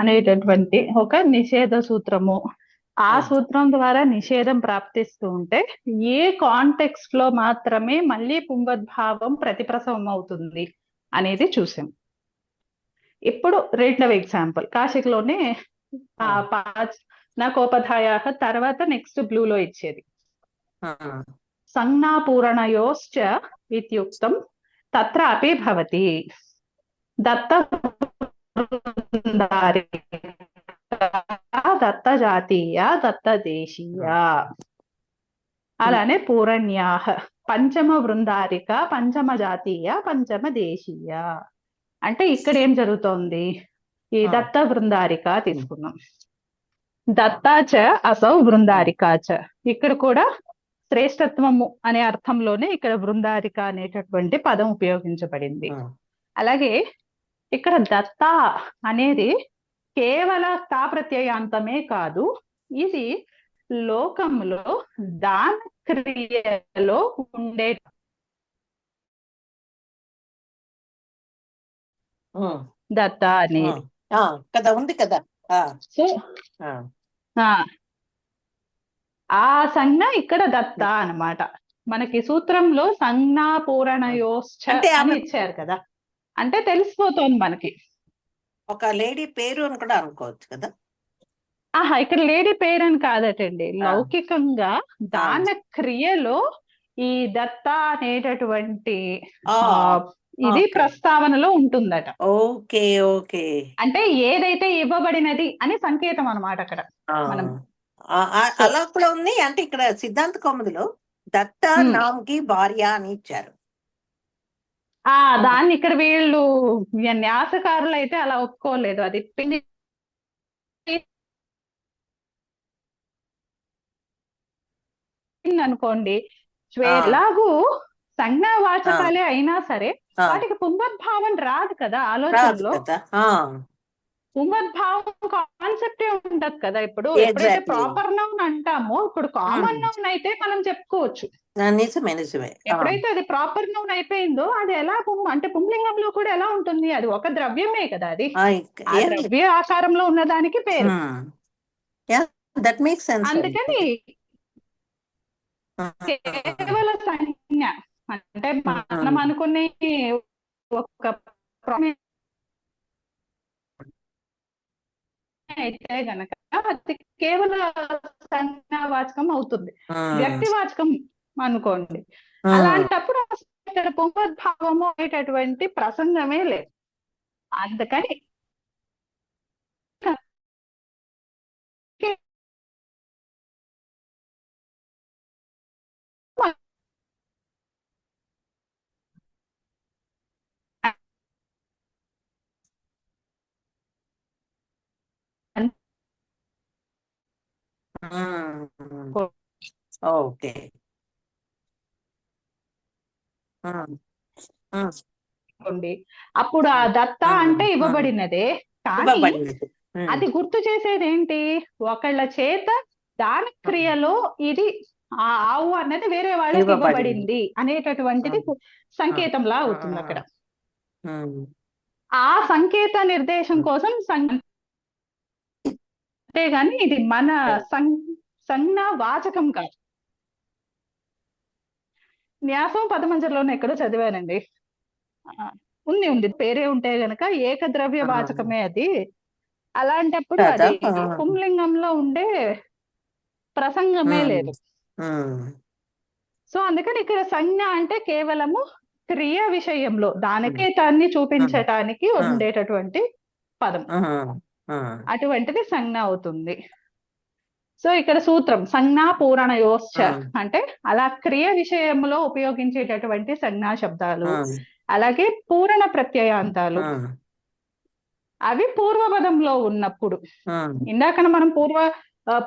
అనేటటువంటి ఒక నిషేధ సూత్రము, ఆ సూత్రం ద్వారా నిషేధం ప్రాప్తిస్తూ ఉంటే ఏ కాంటెక్స్ట్ లో మాత్రమే మళ్ళీ పుంగద్భావం ప్రతిప్రసవం అవుతుంది అనేది చూసాం. ఇప్పుడు రెండవ ఎగ్జాంపుల్ కాశీలోనే నా కోపధాయ తర్వాత నెక్స్ట్ బ్లూ లో ఇచ్చేది సంజ్ఞాపూరణయోశ్చ ఇత్యుక్తం తత్రాపి భవతి దత్త దత్త జాతీయ దత్త దేశీయ. అలానే పూరణ్యాహ పంచమ బృందారిక పంచమ జాతీయ పంచమ దేశీయ. అంటే ఇక్కడ ఏం జరుగుతోంది, ఈ దత్త బృందారిక తీసుకున్నాం, దత్తాచ అసౌ బృందారికాచ. ఇక్కడ కూడా శ్రేష్టత్వము అనే అర్థంలోనే ఇక్కడ బృందారిక అనేటటువంటి పదం ఉపయోగించబడింది. అలాగే ఇక్కడ దత్త అనేది కేవల తా ప్రత్యయాంతమే కాదు, ఇది లోకంలో దాన క్రియలో ఉండే దత్త అనేది కదా, ఉంది కదా. సో ఆ సంజ్ఞ ఇక్కడ దత్త అన్నమాట. మనకి సూత్రంలో సంజ్ఞా పూరణయోశ్చ అని ఇచ్చారు కదా, అంటే తెలిసిపోతోంది మనకి. ఒక లేడీ పేరు అని కూడా అనుకోవచ్చు కదా. ఇక్కడ లేడీ పేరు అని కాదటండి, లౌకికంగా దాన క్రియలో ఈ దత్త అనేటటువంటి ఇది ప్రస్తావనలో ఉంటుందట. Okay okay. అంటే ఏదైతే ఇవ్వబడినది అని సంకేతం అన్నమాట అక్కడ. మనం అలా కూడా ఉంది. అంటే ఇక్కడ సిద్ధాంత కౌముదిలో దత్త నామ్కి భార్య అని ఇచ్చారు. దాన్ని ఇక్కడ వీళ్ళు న్యాసకారులు అయితే అలా ఒప్పుకోలేదు. అది అనుకోండి, ఎలాగూ సంజ్ఞావాచకాలే అయినా సరే వాటికి పుంగద్భావం రాదు కదా ఆలోచనలో. పుంగద్భావం కాన్సెప్టే ఉండదు కదా. ఇప్పుడు ఎప్పుడైతే ప్రాపర్ నౌన్ అంటామో, ఇప్పుడు కామన్ నౌన్ అయితే మనం చెప్పుకోవచ్చు. ఎప్పుడైతే అది ప్రాపర్ నౌన్ అయిపోయిందో అది ఎలా అంటే పుంలింగంలో కూడా ఎలా ఉంటుంది, అది ఒక ద్రవ్యమే కదా, అది ఆ ద్రవ్య ఆకారంలో ఉన్నదానికి పేరు. అందుకని కేవల సంజ్ఞ అంటే మనం అనుకునే ఒక అయితే గనక అది కేవల సంజ్ఞావాచకం అవుతుంది, వ్యక్తివాచకం అనుకోండి. అలాంటప్పుడు ఇక్కడ పుంగద్భావము అనేటటువంటి ప్రసంగమే లేదు. అందుకని ఓకే. అప్పుడు ఆ దత్త అంటే ఇవ్వబడినదే, కానీ అది గుర్తు చేసేది ఏంటి, ఒకళ్ళ చేత దాన క్రియలో ఇది ఆ ఆవు అన్నది వేరే వాళ్ళకి ఇవ్వబడింది అనేటటువంటిది సంకేతంలా అవుతుంది అక్కడ. ఆ సంకేత నిర్దేశం కోసం అంతేగాని ఇది మన సంజ్ఞా వాచకం కాదు. న్యాసం పదమంజరిలోనే ఎక్కడో చదివానండి, ఉంది పేరే ఉంటే గనక ఏకద్రవ్య వాచకమే అది. అలాంటప్పుడు అది పుంలింగంలో ఉండే ప్రసంగమే లేదు. సో అందుకని ఇక్కడ సంజ్ఞ అంటే కేవలము క్రియ విషయంలో దానికేతాన్ని చూపించటానికి ఉండేటటువంటి పదం, అటువంటిది సంజ్ఞ అవుతుంది. సో ఇక్కడ సూత్రం సంజ్ఞా పూరణయోశ్చ అంటే అలా క్రియ విషయంలో ఉపయోగించేటటువంటి సంజ్ఞా శబ్దాలు, అలాగే పూరణ ప్రత్యయాంతాలు అవి పూర్వపదంలో ఉన్నప్పుడు. ఇందాక మనం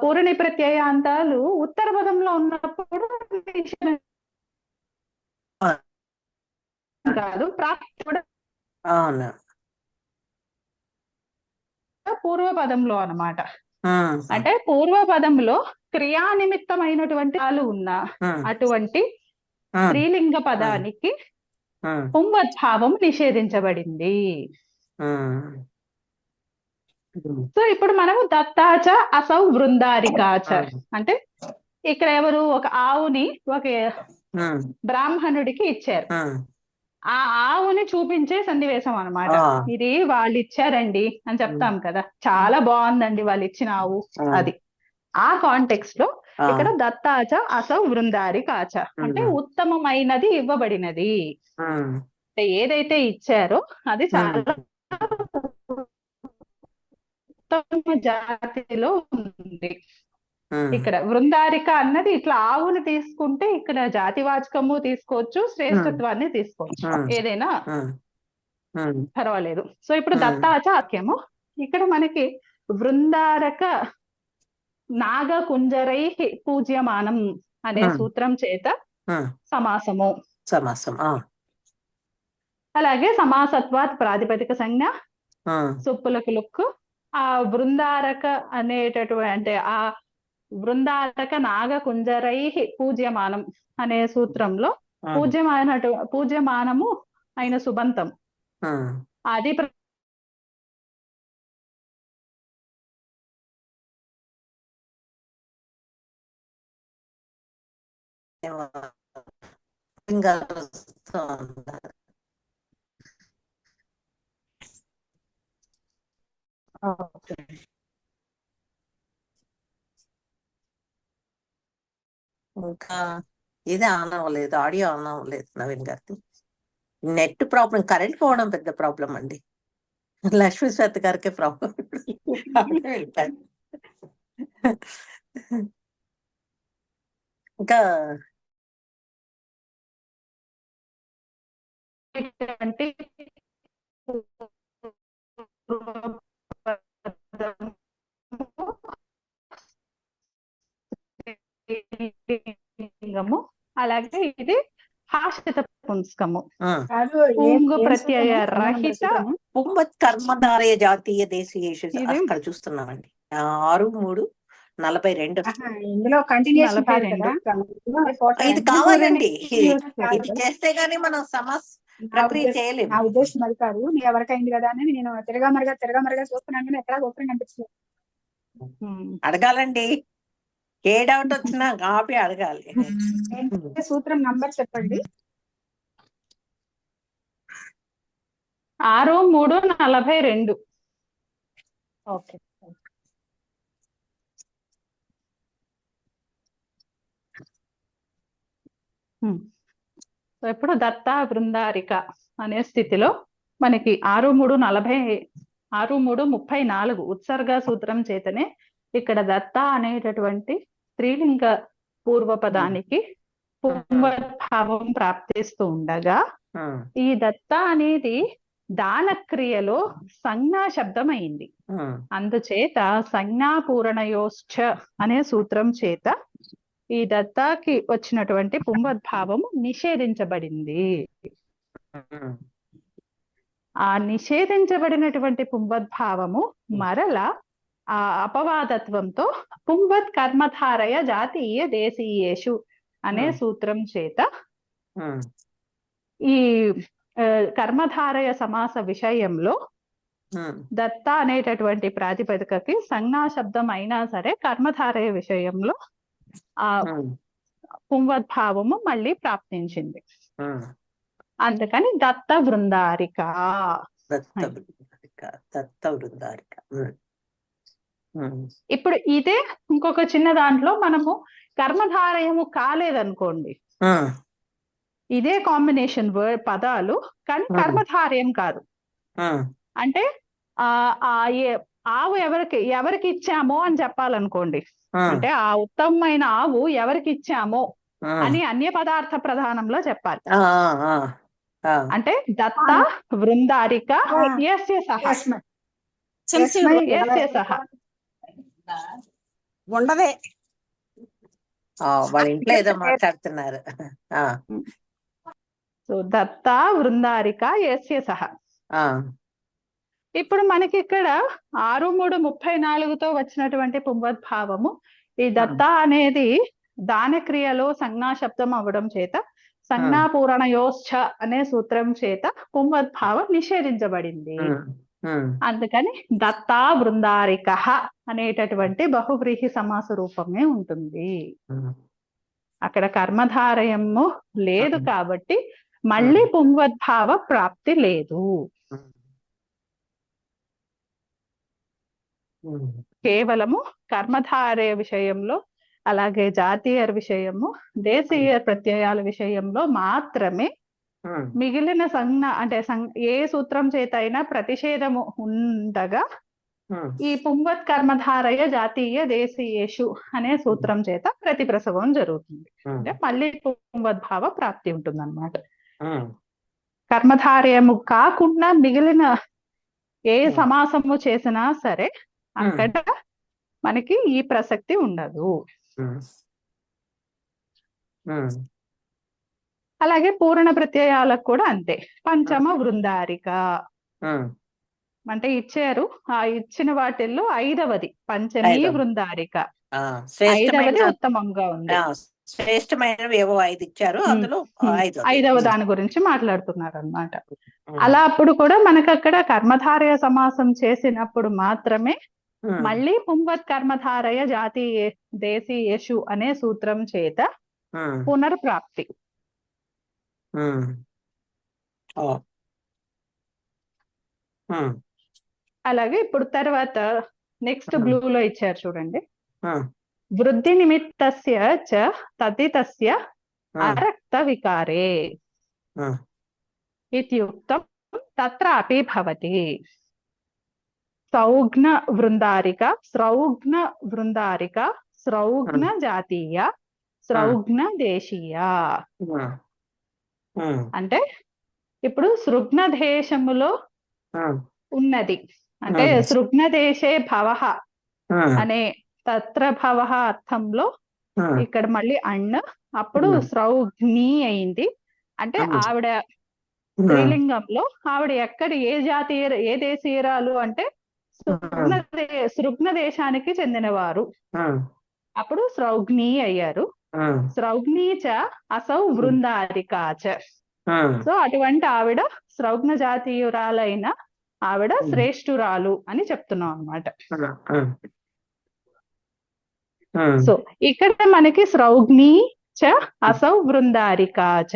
పూరణి ప్రత్యయాంతాలు ఉత్తర పదంలో ఉన్నప్పుడు నిషేధం కాదు, ప్రాప్తి కూడా అవును. పూర్వ పదంలో అన్నమాట. ఉమ్, అంటే పూర్వ పదంలో క్రియా నిమిత్తమైనటువంటి పదాలు ఉన్న ఉమ్, అటువంటి ఉమ్, స్త్రీలింగ పదానికి ఉమ్, పుంవద్భావం నిషేధించబడింది. ఉమ్, ఉమ్, సో ఇప్పుడు మనము దత్తాచ అసౌ బృందారికాచ ఉమ్, అంటే ఇక్కడ ఎవరు ఒక ఆవుని ఒక ఉమ్, బ్రాహ్మణుడికి ఇచ్చారు. ఉమ్, ఆ ఆవుని చూపించే సన్నివేశం అన్నమాట. ఆ, ఇది వాళ్ళు ఇచ్చారండి అని ఉమ్, చెప్తాం కదా, చాలా బాగుందండి వాళ్ళు ఇచ్చిన ఆవు. ఆ, అది ఆ కాంటెక్స్ట్ లో ఆ, ఇక్కడ దత్తాచ అసౌ బృందారికాచ అంటే ఉమ్, ఉత్తమమైనది ఇవ్వబడినది. ఉమ్, అంటే ఏదైతే ఇచ్చారో అది ఉమ్, చాలా ఉత్తమ జాతిలో ఉంది. ఉమ్, ఇక్కడ వృందారిక అన్నది ఇట్లా ఆవుని తీసుకుంటే ఇక్కడ జాతివాచకము తీసుకోవచ్చు, ఉమ్, శ్రేష్టత్వాన్ని తీసుకోవచ్చు, ఉమ్, ఏదైనా ఉమ్, ఉమ్, పర్వాలేదు. సో ఇప్పుడు ఉమ్, దత్తాచ వాక్యము ఇక్కడ మనకి వృందారక నాగ కుంజరై పూజ్యమానం అనే ఉమ్, సూత్రం చేత ఉమ్, సమాసము. సమాసం. అలాగే సమాసత్వాత్ ప్రాతిపదిక సంజ్ఞ ఉమ్, సుప్పులకు లుక్కు. ఆ బృందారక అనేటటువంటి అంటే ఆ బృందారక నాగ కుంజరై పూజ్యమానం అనే సూత్రంలో ఉమ్, పూజ్యమానము అయిన సుబంతం ఉమ్, అది ఇంకా వస్తూ ఉన్నారు. ఇంకా ఇది ఆన్ అవ్వలేదు, ఆడియో ఆన్ అవ్వలేదు నవీన్ గారిది. నెట్ ప్రాబ్లం, కరెంట్ పోవడం పెద్ద ప్రాబ్లం అండి. లక్ష్మీ శ్వేత గారికే ప్రాబ్లం. ఇంకా లింగము, అలాగే ఇది హాషిత పుంస్కము. ఉమ్, పుంగు ప్రత్యయ రహిత పుంబత్ కర్మధారయ జాతీయ దేశీయేషు ఇది అక్కడ చూస్తున్నామండి. 6/3/42. ఇందులో కంటిన్యూషన్ కాదు 42. ఇది కావాలండి, ఇది చేస్తే గానీ మనం ప్రక్రియ చేయలేము. నా ఉద్దేశం అది కాదు, నీ ఎవరికైంది కదా అని నేను తిరగమరగా చూస్తున్నాను కానీ ఎక్కడా గోపురం కనిపించలేదు. అడగాలండి, ఏ డౌట్ వచ్చినా కాపీ అడగాలి. సూత్రం నంబర్ చెప్పండి. 6/3/42. ఓకే. ఇప్పుడు దత్తా బృందారిక అనే స్థితిలో మనకి 6/3/34 ఉత్సర్గ సూత్రం చేతనే ఇక్కడ దత్త అనేటటువంటి స్త్రీలింగ పూర్వపదానికి పుంవద్భావం ప్రాప్తిస్తూ ఉండగా, ఈ దత్త అనేది దాన క్రియలో సంజ్ఞా శబ్దం అయింది. అందుచేత సంజ్ఞాపూరణయోశ్చ అనే సూత్రం చేత ఈ దత్తాకి వచ్చినటువంటి పుంవద్భావము నిషేధించబడింది. ఆ నిషేధించబడినటువంటి పుంవద్భావము మరల ఆ అపవాదత్వంతో పుంవత్ కర్మధారయ జాతీయ దేశీయేషు అనే సూత్రం చేత ఈ కర్మధారయ సమాస విషయంలో దత్త అనేటటువంటి ప్రాతిపదికకి సంజ్ఞా శబ్దం అయినా సరే కర్మధారయ విషయంలో ఆ పుంవద్భావము మళ్ళీ ప్రాప్తించింది. అందుకని దత్త బృందారిక. ఇప్పుడు ఇదే ఇంకొక చిన్న దాంట్లో మనము కర్మధారయము కాలేదనుకోండి, ఇదే కాంబినేషన్ పదాలు కానీ కర్మధారయం కాదు. అంటే ఆవు ఎవరికి ఇచ్చామో అని చెప్పాలనుకోండి, అంటే ఆ ఉత్తమమైన ఆవు ఎవరికి ఇచ్చామో అని అన్య పదార్థ ప్రధానంలో చెప్పాలి. అంటే దత్త బృందారిక యస్య సహ. ఉండదే. వాళ్ళ ఇంట్లో ఏదో మాట్లాడుతున్నారు. సో దత్త వృందారిక యస్య సహ. ఇప్పుడు మనకి ఇక్కడ 6-3-34తో వచ్చినటువంటి పుంవద్భావము. ఈ దత్త అనేది దాన క్రియలో సంజ్ఞా శబ్దం అవ్వడం చేత సంజ్ఞా పూరణయోశ్చ అనే సూత్రం చేత పుంవద్భావం నిషేధించబడింది. అందుకని దత్తా బృందారిక అనేటటువంటి బహువ్రీహి సమాస రూపమే ఉంటుంది. అక్కడ కర్మధారయము లేదు కాబట్టి మళ్ళీ పుంవద్భావ ప్రాప్తి లేదు. కేవలము కర్మధారయ విషయంలో, అలాగే జాతీయ విషయము, దేశీయ ప్రత్యయాల విషయంలో మాత్రమే మిగిలిన సంజ్ఞ అంటే ఏ సూత్రం చేత అయినా ప్రతిషేధము ఉండగా ఈ పుంవత్ కర్మధారయ జాతీయ దేశీయేషు అనే సూత్రం చేత ప్రతిప్రసవం జరుగుతుంది. అంటే మళ్ళీ పుంవద్భావ ప్రాప్తి ఉంటుంది అన్నమాట. కర్మధారయము కాకుండా మిగిలిన ఏ సమాసము చేసినా సరే అక్కడ మనకి ఈ ప్రసక్తి ఉండదు. అలాగే పూర్ణ ప్రత్యయాలకు కూడా అంతే. పంచమ వృందారిక అంటే ఇచ్చారు, ఆ ఇచ్చిన వాటిల్లో 5వది పంచమీ వృందారిక. 5వది ఉత్తమంగా ఉంది. శ్రేష్టమైనవి ఏవో 5 ఇచ్చారు, అందులో 5వ దాని గురించి మాట్లాడుతున్నారు అన్నమాట. అలా అప్పుడు కూడా మనకు అక్కడ కర్మధారయ సమాసం చేసినప్పుడు మాత్రమే మళ్ళీ పుంవత్ కర్మధారయ జాతీయ దేశీయేషు అనే సూత్రం చేత పునర్ప్రాప్తి. అలాగే ఇప్పుడు తర్వాత నెక్స్ట్ బ్లూలో ఇచ్చారు చూడండి. వృద్ధి నిమిత్తస్య చ తదితస్య అరక్త వికారే ఇత్యుక్తం తత్రాపి భవతి. సౌఘ్న వృందారిక, స్రౌఘ్న వృందారిక, స్రౌఘ్న జాతీయ, స్రౌఘ్న దేశీయ. అంటే ఇప్పుడు సృగ్న దేశములో ఉన్నది అంటే సృగ్న దేశే భవః అనే తత్ర భవః అర్థంలో ఇక్కడ మళ్ళీ అణ్, అప్పుడు స్రౌఘ్ని అయింది. అంటే ఆవిడ స్త్రీలింగంలో ఆవిడ ఎక్కడ ఏ జాతీయ ఏ దేశీయురాలు అంటే సృగ్న దేశానికి చెందినవారు. అప్పుడు స్రౌఘ్ని అయ్యారు. స్రౌఘ్ని చ అసౌ వృందారికాచ. సో అటువంటి ఆవిడ స్రౌఘ్న జాతీయురాలైన ఆవిడ శ్రేష్ఠురాలు అని చెప్తున్నాం అన్నమాట. సో ఇక్కడ మనకి స్రౌఘ్ని చ అసౌ వృందారికాచ.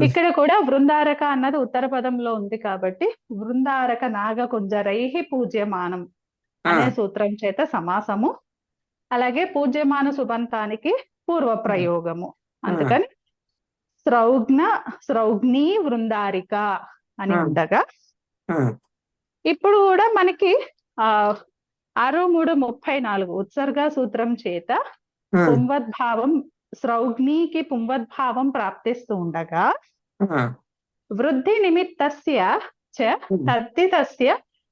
ఇక్కడ కూడా వృందారక అన్నది ఉత్తర పదంలో ఉంది కాబట్టి వృందారక నాగ కుంజరైహి పూజ్యమానం అనే సూత్రం చేత సమాసము, అలాగే పూజ్యమాన సుబంతానికి పూర్వ ప్రయోగము. అందుకని స్రౌఘ్ని వృందారిక అని ఉండగా ఇప్పుడు కూడా మనకి 6-3-34 ఉత్సర్గ సూత్రం చేత పుంవద్భావం స్రౌఘ్నికి పుంవద్భావం ప్రాప్తిస్తూ ఉండగా వృద్ధి నిమిత్తస్య చ తద్దితస్య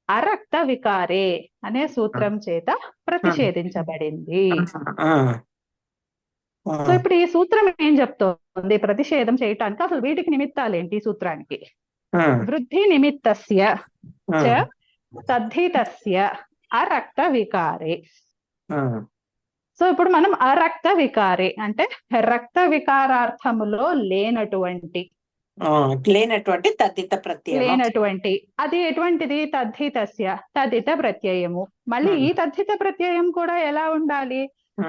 అరక్త వికారే అనే సూత్రం చేత ప్రతిషేధించబడింది. సో ఇప్పుడు ఈ సూత్రం ఏం చెప్తోంది? ప్రతిషేధం చేయటానికి అసలు వీటికి నిమిత్తాలేంటి ఈ సూత్రానికి? వృద్ధి నిమిత్తస్య చ తద్దితస్య అరక్త వికారే. సో ఇప్పుడు మనం అరక్త వికారే అంటే రక్త వికారార్థములో లేనటువంటి తద్దిత ప్రత్యయం, లేనటువంటి అది ఎటువంటిది? తద్దితస్య తద్దిత ప్రత్యయము. మళ్ళీ ఈ తద్దిత ప్రత్యయం కూడా ఎలా ఉండాలి?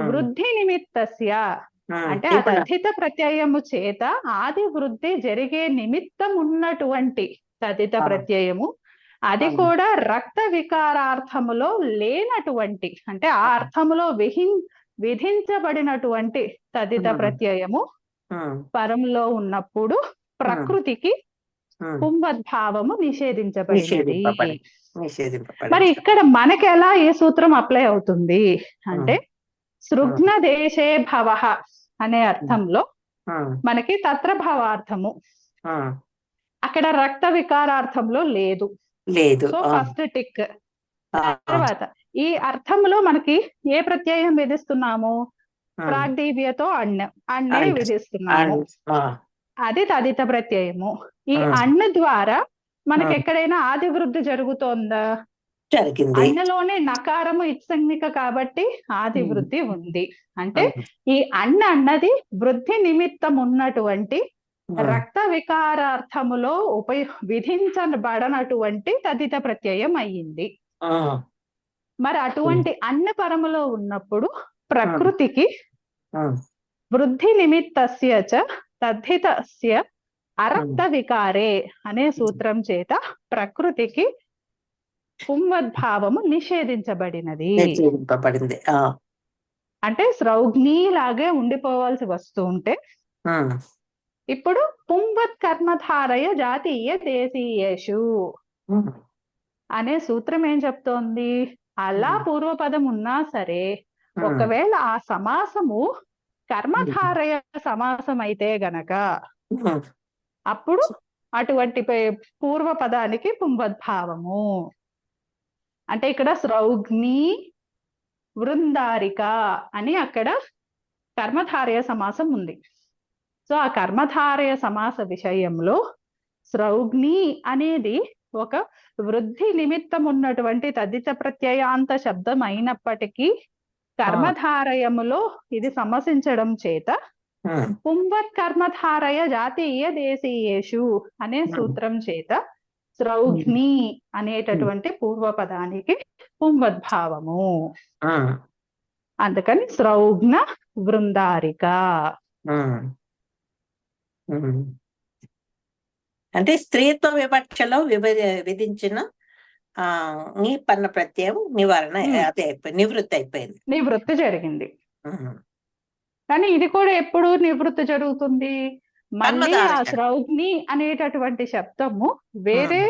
వృద్ధి నిమిత్తస్య అంటే ఆ తద్దిత ప్రత్యయము చేత ఆది వృద్ధి జరిగే నిమిత్తం ఉన్నటువంటి తద్దిత ప్రత్యయము, అది కూడా రక్త వికారార్థములో లేనటువంటి అంటే ఆ అర్థములో విధించబడినటువంటి తదిత ప్రత్యయము పరంలో ఉన్నప్పుడు ప్రకృతికి పుంవద్భావము నిషేధించబడింది. మరి ఇక్కడ మనకి ఎలా ఈ సూత్రం అప్లై అవుతుంది అంటే సృగ్న దేశే భవః అనే అర్థంలో మనకి తత్ర భావార్థము, అక్కడ రక్త వికారార్థంలో లేదు. So first tick. తర్వాత ఈ అర్థంలో మనకి ఏ ప్రత్యయం విధిస్తున్నాము? ఉమ్, ప్రాగ్దీవ్యతో అన్నే అండ్ విధిస్తున్నాము. అండ్ ఆ, అది తదిత ప్రత్యయము. ఈ ఉమ్, అన్న ద్వారా మనకి ఉమ్, ఎక్కడైనా ఆది వృద్ధి జరుగుతోందా? జరిగింది. అన్నలోనే నకారము ఇత్సంజ్ఞిక కాబట్టి ఆది ఉమ్, వృద్ధి ఉంది. అంటే ఉమ్, ఈ అన్న అన్నది వృద్ధి నిమిత్తం ఉన్నటువంటి ఉమ్, రక్త వికారార్థములో విధించబడనటువంటి తదిత ప్రత్యయం అయ్యింది. ఉమ్, మరి ఉమ్, అటువంటి అన్న పరములో ఉన్నప్పుడు ఉమ్, ప్రకృతికి ఉమ్, వృద్ధి నిమిత్తస్య చ తద్ధితస్య ఉమ్, అరక్త వికారే అనే సూత్రం చేత ప్రకృతికి పుంవద్భావము నిషేధించబడినది. నిశ్చయింపబడింది. అంటే స్రౌగ్ని లాగే ఉండిపోవాల్సి వస్తూ ఉంటే ఉమ్, ఇప్పుడు పుంవత్ కర్మధారయ జాతీయ దేశీయేషు ఉమ్, అనే సూత్రం ఏం చెప్తోంది? అలా ఉమ్, పూర్వపదం ఉన్నా సరే ఉమ్, ఒకవేళ ఆ సమాసము ఉమ్, కర్మధారయ సమాసం అయితే గనక ఉమ్, అప్పుడు అటువంటి పూర్వపదానికి పుంవద్భావము. అంటే ఇక్కడ స్రౌగ్ని వృందారిక అని అక్కడ కర్మధారయ సమాసం ఉంది. సో ఆ కర్మధారయ సమాస విషయంలో స్రౌగ్ని అనేది ఒక వృద్ధి నిమిత్తం ఉన్నటువంటి తదిత ప్రత్యయాంత శబ్దం అయినప్పటికీ కర్మధారయములో ఇది సమసించడం చేత ఉమ్, పుంవత్ కర్మధారయ జాతీయ దేశీయేషు అనే సూత్రం చేత స్రౌగ్ని అనేటటువంటి పూర్వపదానికి పుంవద్భావము. ఉమ్, అందుకని స్రౌగ్న వృందారిక. ఉమ్, ఉమ్. అంటే స్త్రీత్వ వివక్షలో విధించిన నీ పన్న ప్రత్యయం నివారణ అదే అయిపోయింది, నివృత్తి అయిపోయింది. నివృత్తి జరిగింది. ఉమ్. కానీ ఇది కూడా ఎప్పుడు నివృత్తి జరుగుతుంది? మళ్ళీ ఆ కర్మధారయ. స్రౌగ్ని అనేటటువంటి శబ్దము వేరే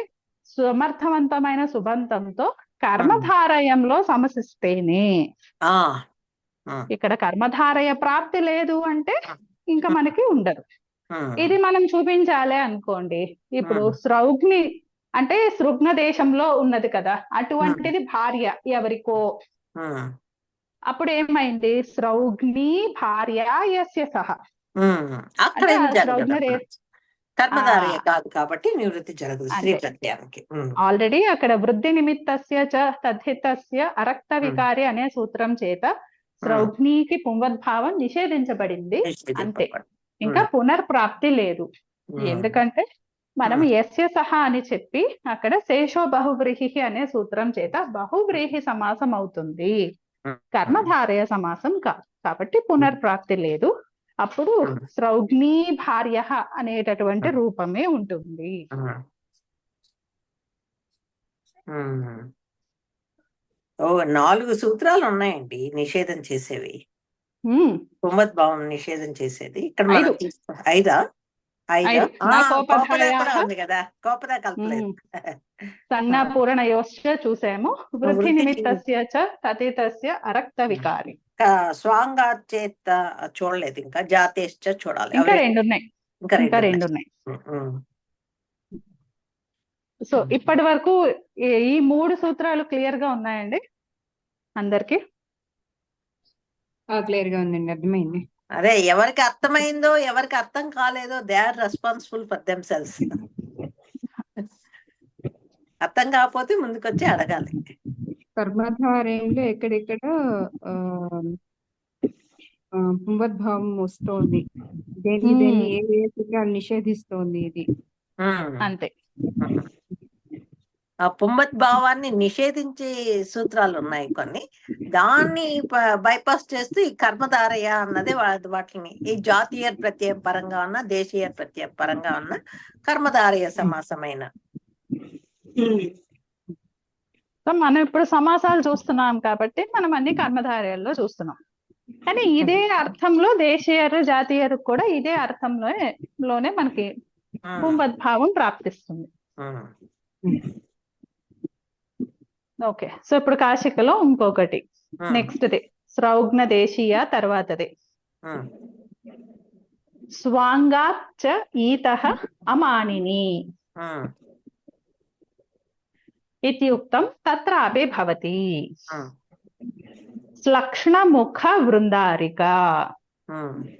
సమర్థవంతమైన సుబంతంతో కర్మధారయంలో సమసిస్తేనే. ఆ, ఇక్కడ కర్మధారయ ప్రాప్తి లేదు అంటే ఇంకా మనకి ఉండదు. ఉమ్, ఇది మనం చూపించాలి అనుకోండి. ఇప్పుడు స్రౌగ్ని అంటే సృగ్న దేశంలో ఉన్నది కదా, అటువంటిది భార్య ఎవరికో. ఉమ్, అప్పుడు ఏమైంది? స్రౌగ్ని భార్య యస్య సహ. ఉమ్. అక్కడ అంటే ఏం ఆ జరగదు. స్రౌగ్న కర్మధారయ కాదు కాబట్టి నివృత్తి జరగదు స్త్రీ ప్రత్యయానికి. ఆల్రెడీ అక్కడ వృద్ధి నిమిత్తస్య చ తద్ధితస్య అరక్త వికారి అనే సూత్రం చేత స్రౌగ్నికి పుంవద్భావం నిషేధించబడింది అంతే. ఇంకా పునర్ప్రాప్తి లేదు. ఎందుకంటే మనం యస్య సహ అని చెప్పి అక్కడ శేషో బహువ్రీహి అనే సూత్రం చేత బహువ్రీహి సమాసం అవుతుంది, కర్మధారయ సమాసం కాదు. కాబట్టి పునర్ప్రాప్తి లేదు. అప్పుడు స్రౌగ్ని భార్య అనేటటువంటి రూపమే ఉంటుంది. ఓ 4 సూత్రాలు ఉన్నాయండి నిషేధం చేసేవి. పుంవద్భావం నిషేధం చేసేది ఇక్కడ మనం 5 కోపద కూడా ఉంది కదా, కోపద కలపలేదు. సన్న పూరణయోశ్చ చూసాము. వృద్ధి నిమిత్తస్య చ తదితస్య అరక్త వికారి. స్వాంగాచేత చూడలేదు, ఇంకా జాతేశ్చ చూడాలి. ఇంకా 2 ఉన్నాయి. ఇంకా 2 ఉన్నాయి. సో ఇప్పటి వరకు ఈ 3 సూత్రాలు క్లియర్ గా ఉన్నాయండి అందరికి? క్లియర్ గా ఉందండి, అర్థమైంది. అదే ఎవరికి అర్థమైందో ఎవరికి అర్థం కాలేదో they are responsible for themselves. అర్థం కాకపోతే ముందుకొచ్చి అడగాలి. కర్మధారయంలో ఎక్కడెక్కడ పుంవద్భావం వస్తోంది, దేని ఏ సూత్రాలు నిషేధిస్తోంది ఇది అంతే. ఆ పుంవద్భావాన్ని నిషేధించే సూత్రాలు ఉన్నాయి కొన్ని, దాన్ని బైపాస్ చేస్తూ ఈ కర్మధారయ అన్నదే వాటిని ఈ జాతీయ ప్రత్యయం పరంగా ఉన్న దేశీయ ప్రత్యయం పరంగా ఉన్న కర్మధారయ సమాసమైన. మనం ఇప్పుడు సమాసాలు చూస్తున్నాం కాబట్టి మనం అన్ని కర్మధారయాల్లో చూస్తున్నాం. కానీ ఇదే అర్థంలో దేశీయరు జాతీయరు కూడా ఇదే అర్థంలోనే మనకి పుంవద్భావం ప్రాప్తిస్తుంది. ఓకే. సో ఇప్పుడు కాశికలో ఇంకొకటి నెక్స్ట్ది స్రౌగ్న దేశీయ తర్వాతది స్వాంగాచ్చ ఈతః అమానిని ఇత్యుక్తం తత్రాపి భవతి. శ్లక్ష్ణ ముఖ వృందారిక.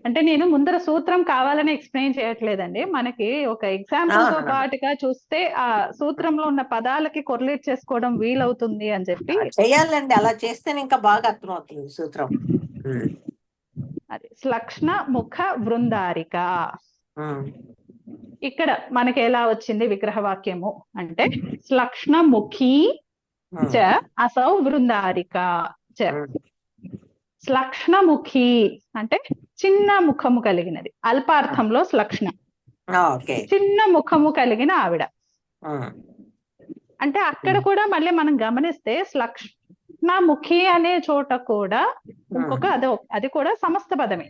అంటే నేను ముందర సూత్రం కావాలని ఎక్స్ప్లెయిన్ చేయట్లేదండి, మనకి ఒక ఎగ్జాంపుల్ తో అవునవును. పాటుగా చూస్తే ఆ సూత్రంలో ఉన్న పదాలకి కొరిలేట్ చేసుకోవడం వీలవుతుంది అని చెప్పి. చెయ్యాలండి, అలా చేస్తేనే ఇంకా బాగా అర్థమవుతుంది సూత్రం. అది శ్లక్ష్ణ ముఖ వృందారిక. ఇక్కడ మనకి ఎలా వచ్చింది విగ్రహవాక్యము అంటే శ్లక్ష్ణ ముఖీ చ అసౌ వృందారిక చ. శ్లక్ష్ణముఖి అంటే చిన్న ముఖము కలిగినది, అల్పార్థంలో శ్లక్ష్ణ, ఓకే. చిన్న ముఖము కలిగిన ఆవిడ. అంటే అక్కడ కూడా మళ్ళీ మనం గమనిస్తే శ్లక్ష్ణముఖి అనే చోట కూడా ఇంకొక అది కూడా సమస్త పదమే.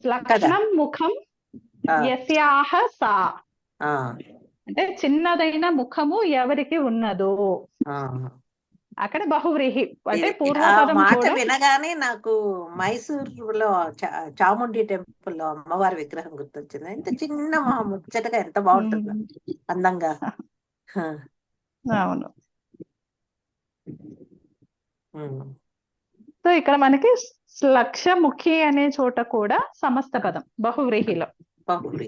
శ్లక్ష్ణం ముఖం యస్యాహ సా అంటే చిన్నదైన ముఖము ఎవరికి ఉన్నదో, అక్కడ బహువ్రీహి అంటే పూర్వపదం మాట కూడా. వినగానే నాకు మైసూరులో చాముండి టెంపుల్ లో అమ్మవారి విగ్రహం గుర్తొచ్చింది. ఎంత చిన్న ముచ్చటగా, ఎంత బాగుంటుందో అందంగా. అవును. సో ఇక్కడ మనకి శ్లక్ష్ణముఖి అనే చోట కూడా సమస్త పదం బహువ్రీహిలో.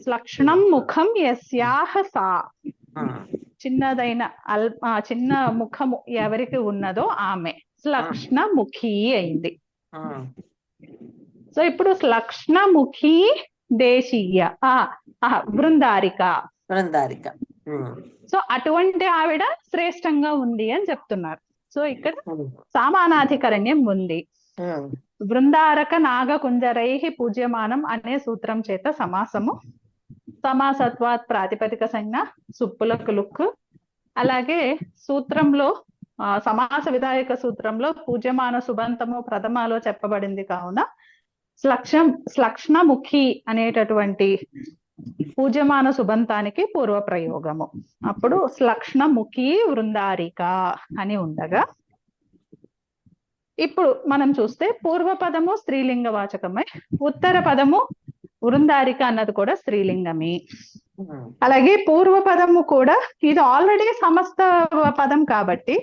శ్లక్ష్ణం ముఖం యస్యాహ సా చిన్నదైన చిన్న ముఖము ఎవరికి ఉన్నదో ఆమె శ్లక్ష్ణముఖి అయింది. సో ఇప్పుడు శ్లక్ష్ణముఖి దేశీయ వృందారిక. సో అటువంటి ఆవిడ శ్రేష్టంగా ఉంది అని చెప్తున్నారు. సో ఇక్కడ సామానాధికరణ్యం ఉంది. బృందారక నాగకుంజరై పూజ్యమానం అనే సూత్రం చేత సమాసము, సమాసత్వాత్ ప్రాతిపదిక సంజ్ఞ, సుప్పులకు లుక్. అలాగే సూత్రంలో సమాస విధాయక సూత్రంలో పూజ్యమాన సుబంతము ప్రథమాలో చెప్పబడింది కావున శ్లక్ష్ణముఖి అనేటటువంటి పూజ్యమాన సుబంతానికి పూర్వ ప్రయోగము. అప్పుడు శ్లక్ష్ణముఖి వృందారిక అని ఉండగా, ఇప్పుడు మనం చూస్తే పూర్వ పదము స్త్రీలింగ వాచకమై, ఉత్తర పదము వృందారిక అన్నది కూడా స్త్రీలింగమే. అలాగే పూర్వ పదము కూడా ఇది ఆల్రెడీ సమస్త పదం కాబట్టి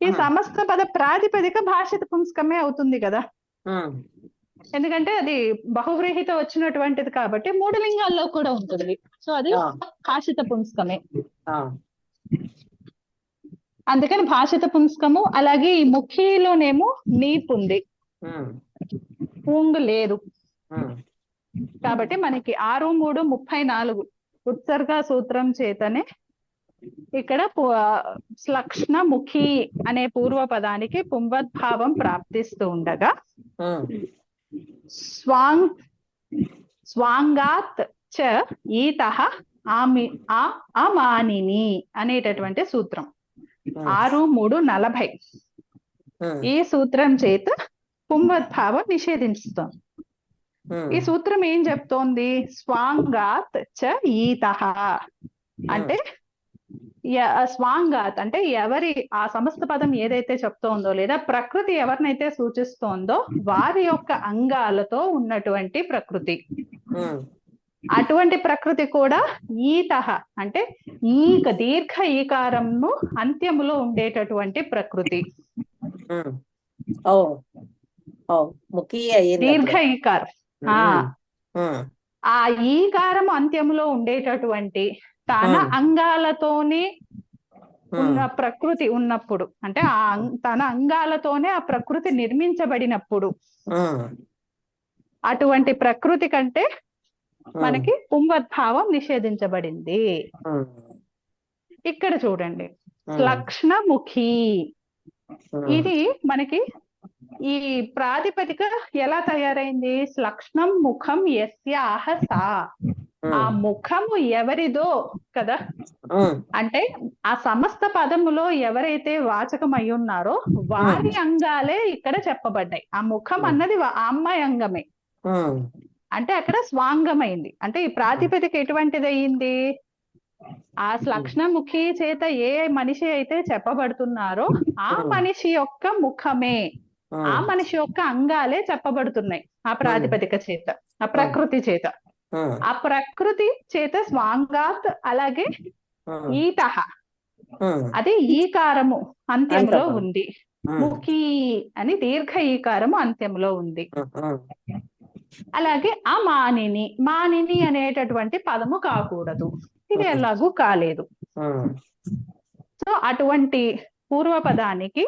ఈ సమస్త పద ప్రాతిపదిక భాషిత పుంస్కమే అవుతుంది కదా, ఎందుకంటే అది బహువ్రీహితో వచ్చినటువంటిది కాబట్టి 3 లింగాల్లో కూడా ఉంటుంది. సో అది భాషిత పుంస్కమే. అందుకని భాషిత పుంస్కము. అలాగే ఈ ముఖిలోనేమో నీప్ ఉంది, పూంగు లేదు కాబట్టి మనకి 6:3:34 ఉత్సర్గ సూత్రం చేతనే ఇక్కడ శ్లక్ష్ణముఖి అనే పూర్వ పదానికి పుంవద్భావం ప్రాప్తిస్తూ ఉండగా స్వాంగాత్ చ ఈతః అమానిని అనేటటువంటి సూత్రం 6:3:40 ఈ సూత్రం చేత పుంవద్భావం నిషేధిస్తోంది. ఈ సూత్రం ఏం చెప్తోంది? స్వాంగాత్ చ ఈతః అంటే స్వాంగాత్ అంటే ఎవరి ఆ సమస్త పదం ఏదైతే చెప్తోందో లేదా ప్రకృతి ఎవరినైతే సూచిస్తోందో వారి యొక్క అంగాలతో ఉన్నటువంటి ప్రకృతి, అటువంటి ప్రకృతి కూడా ఈతః అంటే దీర్ఘ ఈకారంను అంత్యములో ఉండేటటువంటి ప్రకృతి. దీర్ఘ ఈకారం ఆ ఈకారం అంత్యములో ఉండేటటువంటి తన అంగాలతోనే ఉన్న ప్రకృతి ఉన్నప్పుడు, అంటే తన అంగాలతోనే ఆ ప్రకృతి నిర్మించబడినప్పుడు అటువంటి ప్రకృతి కంటే మనకి పుంవద్భావం నిషేధించబడింది. ఇక్కడ చూడండి, శ్లక్ష్ణముఖి ఇది మనకి ఈ ప్రాతిపదిక ఎలా తయారైంది? శ్లక్ష్ణం ముఖం యస్యాహ సా, ఆ ముఖము ఎవరిదో కదా, అంటే ఆ సమస్త పదములో ఎవరైతే వాచకం అయి ఉన్నారో వారి అంగాలే ఇక్కడ చెప్పబడ్డాయి. ఆ ముఖం అన్నది ఆ అమ్మాయి అంగమే, అంటే అక్కడ స్వాంగమైంది. అంటే ఈ ప్రాతిపదిక ఎటువంటిది అయ్యింది? ఆ శ్లక్ష్ణముఖి చేత ఏ మనిషి అయితే చెప్పబడుతున్నారో ఆ మనిషి యొక్క ముఖమే, ఆ మనిషి యొక్క అంగాలే చెప్పబడుతున్నాయి ఆ ప్రాతిపదిక చేత, ఆ ప్రకృతి చేత. ఆ ప్రకృతి చేత స్వాంగాత్, అలాగే ఈతః అది ఈకారము అంత్యంలో ఉంది. ముఖీ అని దీర్ఘ ఈకారము అంత్యంలో ఉంది. అలాగే అమానిని, మానిని అనేటటువంటి పదము కాకూడదు, ఇది ఎలాగూ కాలేదు. సో అటువంటి పూర్వపదానికి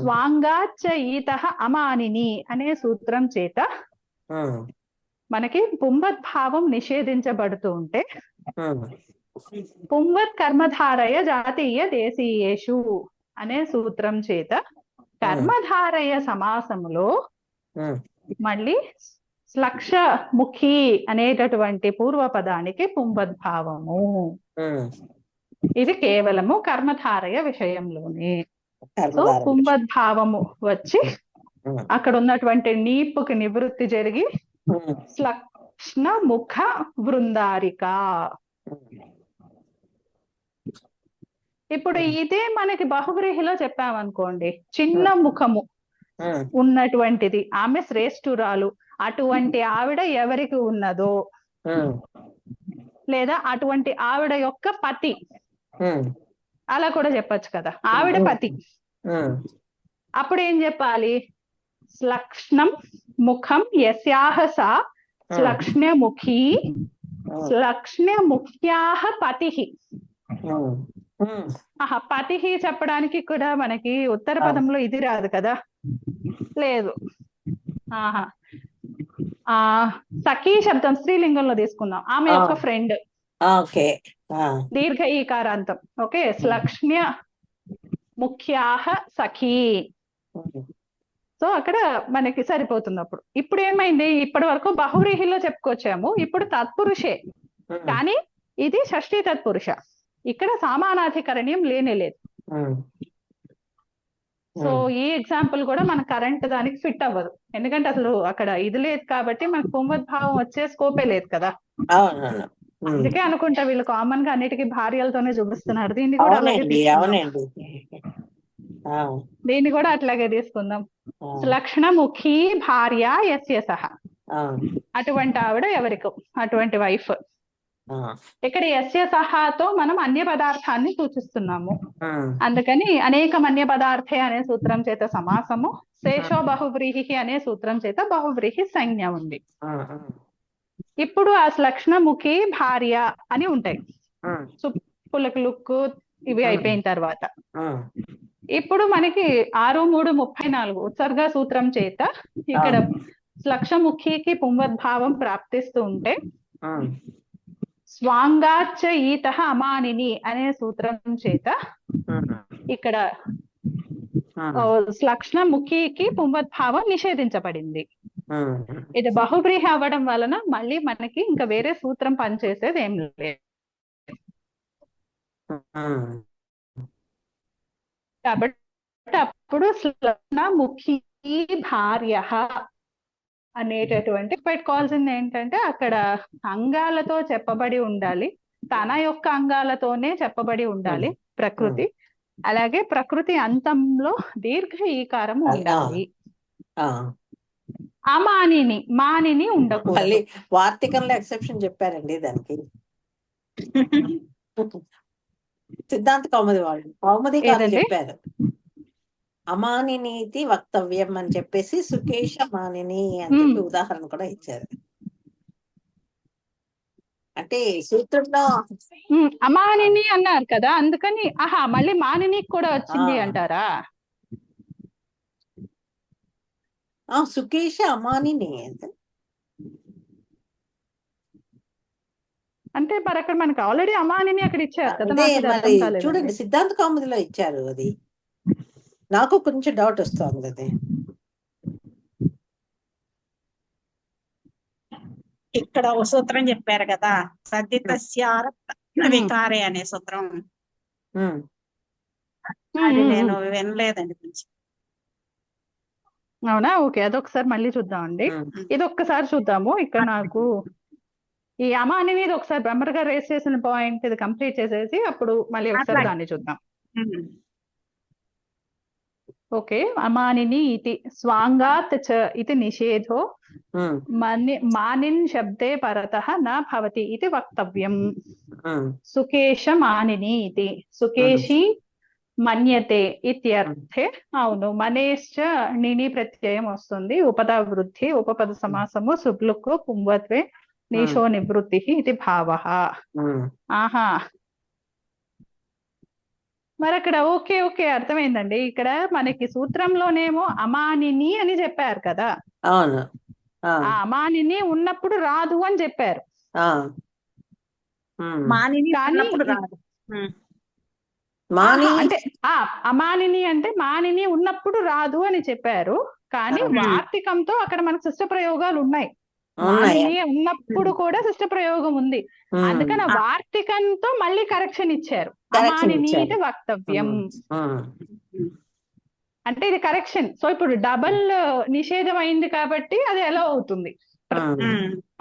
స్వాంగాచ్చ ఈతః అమానిని అనే సూత్రం చేత మనకి పుంవద్భావం నిషేధించబడుతూ ఉంటే పుంవత్ కర్మధారయ జాతీయ దేశీయేషు అనే సూత్రం చేత కర్మధారయ సమాసములో మళ్ళీ శ్లక్షముఖి అనేటటువంటి పూర్వపదానికి పుంవద్భావము. ఇది కేవలము కర్మధారయ విషయంలోనే. సో పుంవద్భావము వచ్చి అక్కడ ఉన్నటువంటి నీపుకి నివృత్తి జరిగి శ్లక్ష్ణ ముఖ వృందారిక. ఇప్పుడు ఇదే మనకి బహువ్రీహిలో చెప్పామనుకోండి, చిన్న ముఖము ఉన్నటువంటిది, ఆమె శ్రేష్ఠురాలు, అటువంటి ఆవిడ ఎవరికి ఉన్నదో, లేదా అటువంటి ఆవిడ యొక్క పతి, అలా కూడా చెప్పచ్చు కదా, ఆవిడ పతి. అప్పుడు ఏం చెప్పాలి? శ్లక్ష్ణం ముఖం యస్యాహ సా శ్లక్ష్ణముఖీ శ్లక్ష్ణముఖ్యాహ పతిః. పతిః చెప్పడానికి కూడా మనకి ఉత్తర పదంలో ఇది రాదు కదా, లేదు. సఖీ శబ్దం స్త్రీలింగంలో తీసుకుందాం, ఆమె యొక్క ఫ్రెండ్, దీర్ఘ ఈకారాంతం. ఓకే, శ్లక్ష్ణ్య ముఖ్యాహ సఖీ. సో అక్కడ మనకి సరిపోతుంది. అప్పుడు ఇప్పుడు ఏమైంది, ఇప్పటి వరకు బహువ్రీహిలో చెప్పుకొచ్చాము, ఇప్పుడు తత్పురుషే, కానీ ఇది షష్ఠీ తత్పురుష, ఇక్కడ సమానాధికరణ్యం లేనే లేదు. సో ఈ ఎగ్జాంపుల్ కూడా మన కరెంట్ దానికి ఫిట్ అవ్వదు, ఎందుకంటే అసలు అక్కడ ఇది లేదు కాబట్టి మనకు పుంవద్భావం వచ్చే స్కోపే లేదు కదా. అందుకే అనుకుంటా వీళ్ళు కామన్ గా అన్నిటికీ భార్యలతోనే చూపిస్తున్నారు. దీన్ని కూడా దీన్ని కూడా అట్లాగే తీసుకుందాం. శ్లక్ష్ణముఖి భార్య యస్య సహ, అటువంటి ఆవిడ ఎవరికో, అటువంటి వైఫ్. ఇక్కడ యస్య సహాతో మనం అన్య పదార్థాన్ని సూచిస్తున్నాము, అందుకని అనేక అన్య పదార్థే అనే సూత్రం చేత సమాసము, శేషో బహువ్రీహి అనే సూత్రం చేత బహువ్రీహి సంజ్ఞ ఉంది. ఇప్పుడు ఆ శ్లక్ష్ణముఖి భార్య అని ఉంటాయి, పులక లుక్కు ఇవి అయిపోయిన తర్వాత ఇప్పుడు మనకి 6:3:34 ఉత్సర్గ సూత్రం చేత ఇక్కడ శ్లక్ష్ణముఖికి పుంవద్భావం ప్రాప్తిస్తూ ఉంటే స్వాంగాచ్చ ఈతః అమానిని అనే సూత్రం చేత ఇక్కడ శ్లక్ష్ణముఖికి పుంవద్భావం నిషేధించబడింది. ఇది బహువ్రీహి అవ్వడం వలన మళ్ళీ మనకి ఇంకా వేరే సూత్రం పనిచేసేది ఏం లేదు. కాబట్టి అప్పుడు శ్లక్ష్ణముఖి భార్య అనేటటువంటి పెట్టుకోవాల్సింది ఏంటంటే అక్కడ అంగాలతో చెప్పబడి ఉండాలి, తన యొక్క అంగాలతోనే చెప్పబడి ఉండాలి ప్రకృతి. అలాగే ప్రకృతి అంతంలో దీర్ఘ ఈకారం ఉండాలి. అమానిని, మానిని ఉండకూడదు. మళ్ళీ వార్తికంలో ఎక్సెప్షన్ చెప్పారండి దానికి. సిద్ధాంత కౌముది వాళ్ళు కౌముది చెప్పారు, అమానినీతి వక్తవ్యం అని చెప్పేసి సుకేష మానిని అని చెప్పి ఉదాహరణ కూడా ఇచ్చారు. అంటే సూత్రంలో అమానిని అన్నారు కదా, అందుకని మళ్ళీ మానిని కూడా వచ్చింది అంటారా? సుకేష అమానిని అంటే మరి అక్కడ మనకి ఆల్రెడీ అమానిని అక్కడ ఇచ్చారు కదా. మరి చూడండి సిద్ధాంత కౌముదిలో ఇచ్చారు, అది నాకు కొంచెం డౌట్ వస్తుంది. అది ఇక్కడ ఒక సూత్రం చెప్పారు కదా, సద్దితస్యార వికారే అనే సూత్రం, అది నేను వినలేదండి కొంచెం. అవునా? ఓకే, అదొకసారి మళ్ళీ చూద్దామండి. ఇది ఒక్కసారి చూద్దాము. ఇక్కడ నాకు ఈ అమానిని ఒకసారి బ్రహ్మర్ గారు రేస్ చేసిన పాయింట్ ఇది కంప్లీట్ చేసేసి అప్పుడు మళ్ళీ ఒకసారి దాన్ని చూద్దాం. ఓకే, అమానిని ఇది స్వాంగాత్ చ ఇది నిషేధో మానిన్ శబ్దే పరతః న భవతి ఇది వక్తవ్యం. సుకేశ మానిని ఇది సుకేశి మన్యతే ఇత్యర్థే. అవును, మనేశ్చ నిని ప్రత్యయం వస్తుంది. ఉపదా వృద్ధి ఉపపద సమాసము సుబ్లుక్కు పుంవత్వే నీశో నివృత్తి ఇది భావః. ఆహా, మరి అక్కడ ఓకే ఓకే అర్థమైందండి. ఇక్కడ మనకి సూత్రంలోనేమో అమానిని అని చెప్పారు కదా, అవును. ఆ అమానిని ఉన్నప్పుడు రాదు అని చెప్పారు. మానిని కానీ ఉన్నప్పుడు రాదు. మాని అంటే అమానిని అంటే మానిని ఉన్నప్పుడు రాదు అని చెప్పారు. కానీ వార్తికంతో అక్కడ మనకు శిష్ట ప్రయోగాలు ఉన్నాయి. ఉన్నాయా? మానిని ఉన్నప్పుడు కూడా శిష్ట ప్రయోగం ఉంది. అందుకని వార్తికంతో మళ్ళీ కరెక్షన్ ఇచ్చారు. Correction అమానిని ఇచ్చారు. ఇది వక్తవ్యం అంటే ఇది కరెక్షన్. సో ఇప్పుడు డబల్ నిషేధం అయింది కాబట్టి అది ఎలా అవుతుంది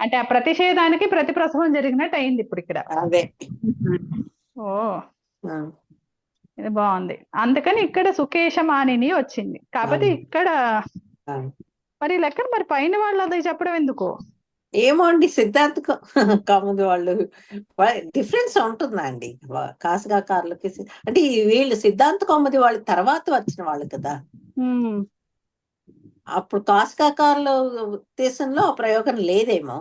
అంటే ఆ ప్రతిషేధానికి ప్రతి ప్రసవం జరిగినట్టు అయింది ఇప్పుడు ఇక్కడ. అదే. ఓ ఇది బాగుంది. అందుకని ఇక్కడ సుకేశమానిని వచ్చింది. కాకపోతే ఇక్కడ మరి లెక్కన మరి పైన వాళ్ళు అది చెప్పడం ఎందుకు? ఏమో అండి, సిద్ధార్థ కౌముది వాళ్ళు డిఫరెన్స్ ఉంటుందా అండి కాసుగాకారులకి? అంటే వీళ్ళు సిద్ధాంత కౌముది వాళ్ళు తర్వాత వచ్చిన వాళ్ళు కదా. అప్పుడు కాసుగాకారుల ఉద్దేశంలో ఆ ప్రయోగం లేదేమో.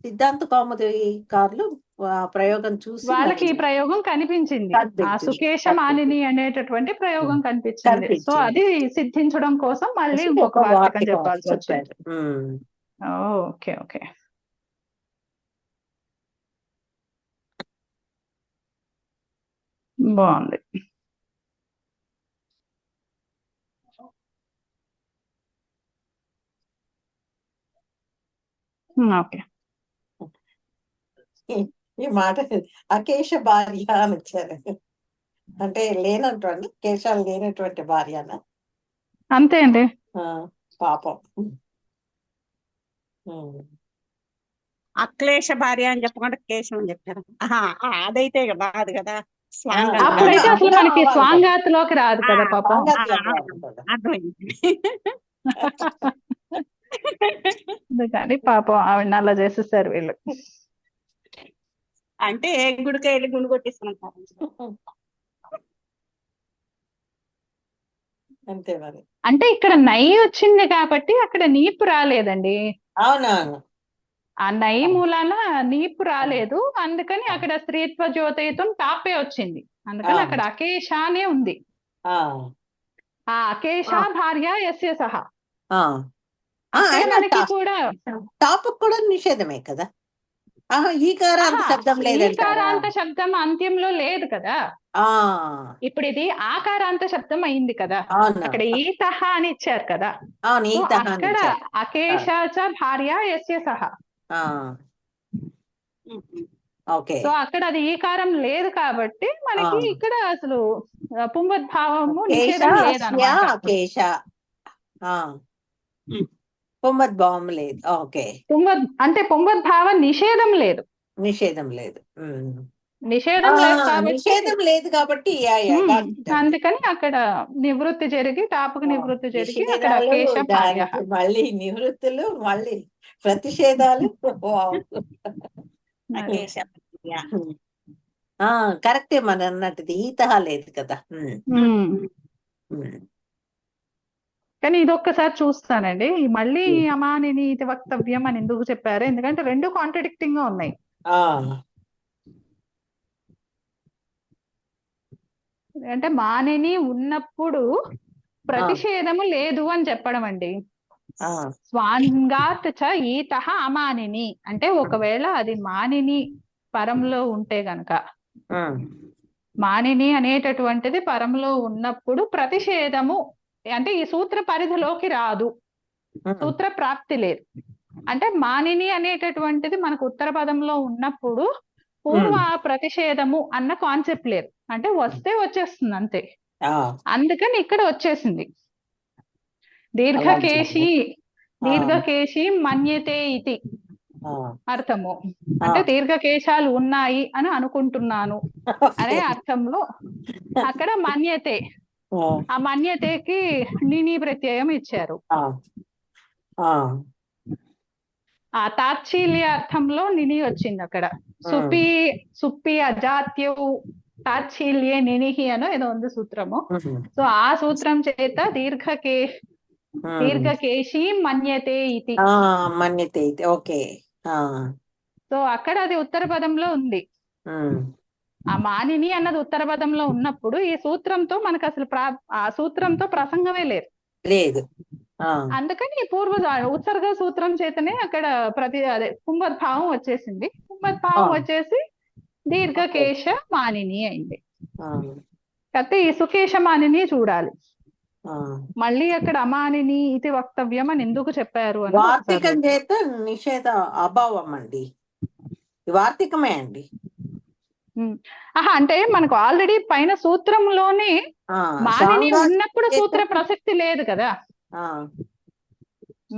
సిద్ధాంత కౌముది కారులు ఆ ప్రయోగం చూసి వాళ్ళకి ఈ ప్రయోగం కనిపించింది. ఆ సుకేశమానిని అనేటటువంటి ప్రయోగం కనిపించింది. సో అది సిద్ధించడం కోసం మళ్ళీ ఇంకొక వార్తకం చెప్పాల్సి వచ్చింది. ఓకే ఓకే, బాగుంది. ఓకే, ఈ మాట అకేశ భార్య అని వచ్చారు. అంటే లేనటువంటి కేశాలు లేనటువంటి భార్యనా? అంతే అండి. పాపం. అక్లేశ భార్య అని చెప్పకుండా కేశం అని చెప్పారు. అదైతే రాదు కదా. అప్పుడైతే అసలు మనకి స్వాంగాతలోకి రాదు కదా పాపం. అందుకని పాపం ఆవిడ అలా చేసేసారు వీళ్ళు. అంటే గుడికాయ వెళ్ళి గుండు కొట్టిస్తున్నారు అంతే మరి. అంటే ఇక్కడ నై వచ్చింది కాబట్టి అక్కడ నీపు రాలేదండి. అవునవును, ఆ నై మూలాన నీపు రాలేదు. అందుకని అక్కడ స్త్రీత్వ జ్యోతితం టాపే వచ్చింది. అందుకని అక్కడ అకేశానే ఉంది. ఆ అకేశ భార్య యస్య సహా. మనకి కూడా టాప్ కూడా నిషేధమే కదా. ఈకారాంత శబ్దం లేదు. ఈకారాంత శబ్దం అంత్యంలో లేదు కదా. ఇప్పుడు ఇది ఆకారాంత శబ్దం అయింది కదా. అక్కడ ఈతహ అని ఇచ్చారు కదా. అక్కడ అకేశాచ భార్య యస్య సహ. సో అక్కడ అది ఈకారం లేదు కాబట్టి మనకి ఇక్కడ అసలు పుంవద్భావము నిషేధం లేదన్నమాట. పుంవద్భావం లేదు. ఓకే, అంటే పుంవద్భావం నిషేధం లేదు. నిషేధం లేదు. నిషేధం లేదు కాబట్టి నిషేధం లేదు కాబట్టి అందుకని అక్కడ నివృత్తి జరిగి టాపుకు నివృత్తి జరిగి అక్కడ మళ్ళీ నివృత్తులు మళ్ళీ ప్రతిషేధాలు. కరెక్టే మన అన్నట్టుది ఈతహ లేదు కదా. కానీ ఇది ఒక్కసారి చూస్తానండి. మళ్ళీ అమానిని ఇది వక్తవ్యం అని ఎందుకు చెప్పారు? ఎందుకంటే రెండు కాంట్రడిక్టింగ్ గా ఉన్నాయి. అంటే మానిని ఉన్నప్పుడు ప్రతిషేధము లేదు అని చెప్పడం అండి. స్వాంగాత్ చ ఈతః అమానిని అంటే ఒకవేళ అది మానిని పరంలో ఉంటే గనక, మానిని అనేటటువంటిది పరంలో ఉన్నప్పుడు ప్రతిషేధము అంటే ఈ సూత్ర పరిధిలోకి రాదు, సూత్ర ప్రాప్తి లేదు. అంటే మానిని అనేటటువంటిది మనకు ఉత్తర పదంలో ఉన్నప్పుడు పూర్వ ప్రతిషేధము అన్న కాన్సెప్ట్ లేదు. అంటే వస్తే వచ్చేస్తుంది అంతే. అందుకని ఇక్కడ వచ్చేసింది. దీర్ఘకేశి మన్యతే ఇది అర్థము. అంటే దీర్ఘకేశాలు ఉన్నాయి అని అనుకుంటున్నాను అనే అర్థంలో అక్కడ మన్యతే, ఆ మన్యతేకి నిని ప్రత్యయం ఇచ్చారు. ఆ తాత్సీల్య అర్థంలో నిని వచ్చింది అక్కడ. సుపి అజాత్యవు తాచ్ఛీల్యే నినిహి అనో ఏదో ఉంది సూత్రము. సో ఆ సూత్రం చేత దీర్ఘకేశీ మన్యతే ఇది. మన్యతే ఇది. ఓకే. సో అక్కడ అది ఉత్తర పదంలో ఉంది. ఆ మానిని అన్నది ఉత్తర పదంలో ఉన్నప్పుడు ఈ సూత్రంతో మనకు అసలు ఆ సూత్రంతో ప్రసంగమే లేదు. అందుకని ఈ ఉత్సర్గ సూత్రం చేతనే అక్కడ అదే పుంభద్భావం వచ్చేసింది. పుంభద్భావం వచ్చేసి దీర్ఘకేశ మానిని అయింది. కాకపోతే ఈ సుకేశ మానిని చూడాలి. మళ్ళీ అక్కడ అమానిని ఇది వక్తవ్యం అని ఎందుకు చెప్పారు అని వార్తికం చేత నిషేధ అభావం అండి. వార్తికమే అండి. అంటే మనకు ఆల్రెడీ పైన సూత్రంలోనే మానిని ఉన్నప్పుడు సూత్ర ప్రసక్తి లేదు కదా.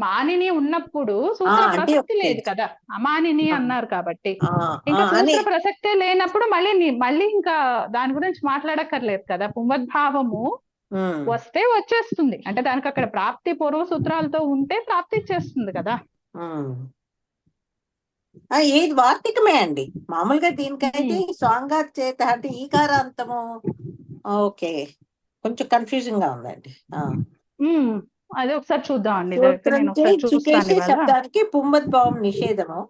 మానిని ఉన్నప్పుడు సూత్ర ప్రసక్తి లేదు కదా, అమానిని అన్నారు కాబట్టి. ఇంకా సూత్ర ప్రసక్తే లేనప్పుడు మళ్ళీ ఇంకా దాని గురించి మాట్లాడక్కర్లేదు కదా. పుంభద్భావము వస్తే వచ్చేస్తుంది అంటే దానికి అక్కడ ప్రాప్తి పూర్వ సూత్రాలతో ఉంటే ప్రాప్తి ఇచ్చేస్తుంది కదా. ఇది వార్తికమే అండి. మామూలుగా దీనికైతే స్వాంగా చేత అంటే ఈకారాంతము. ఓకే, కొంచెం కన్ఫ్యూజింగ్ గా ఉందండి. అది ఒకసారి చూద్దాం అండి. శబ్దానికి పుంభద్భావం నిషేధము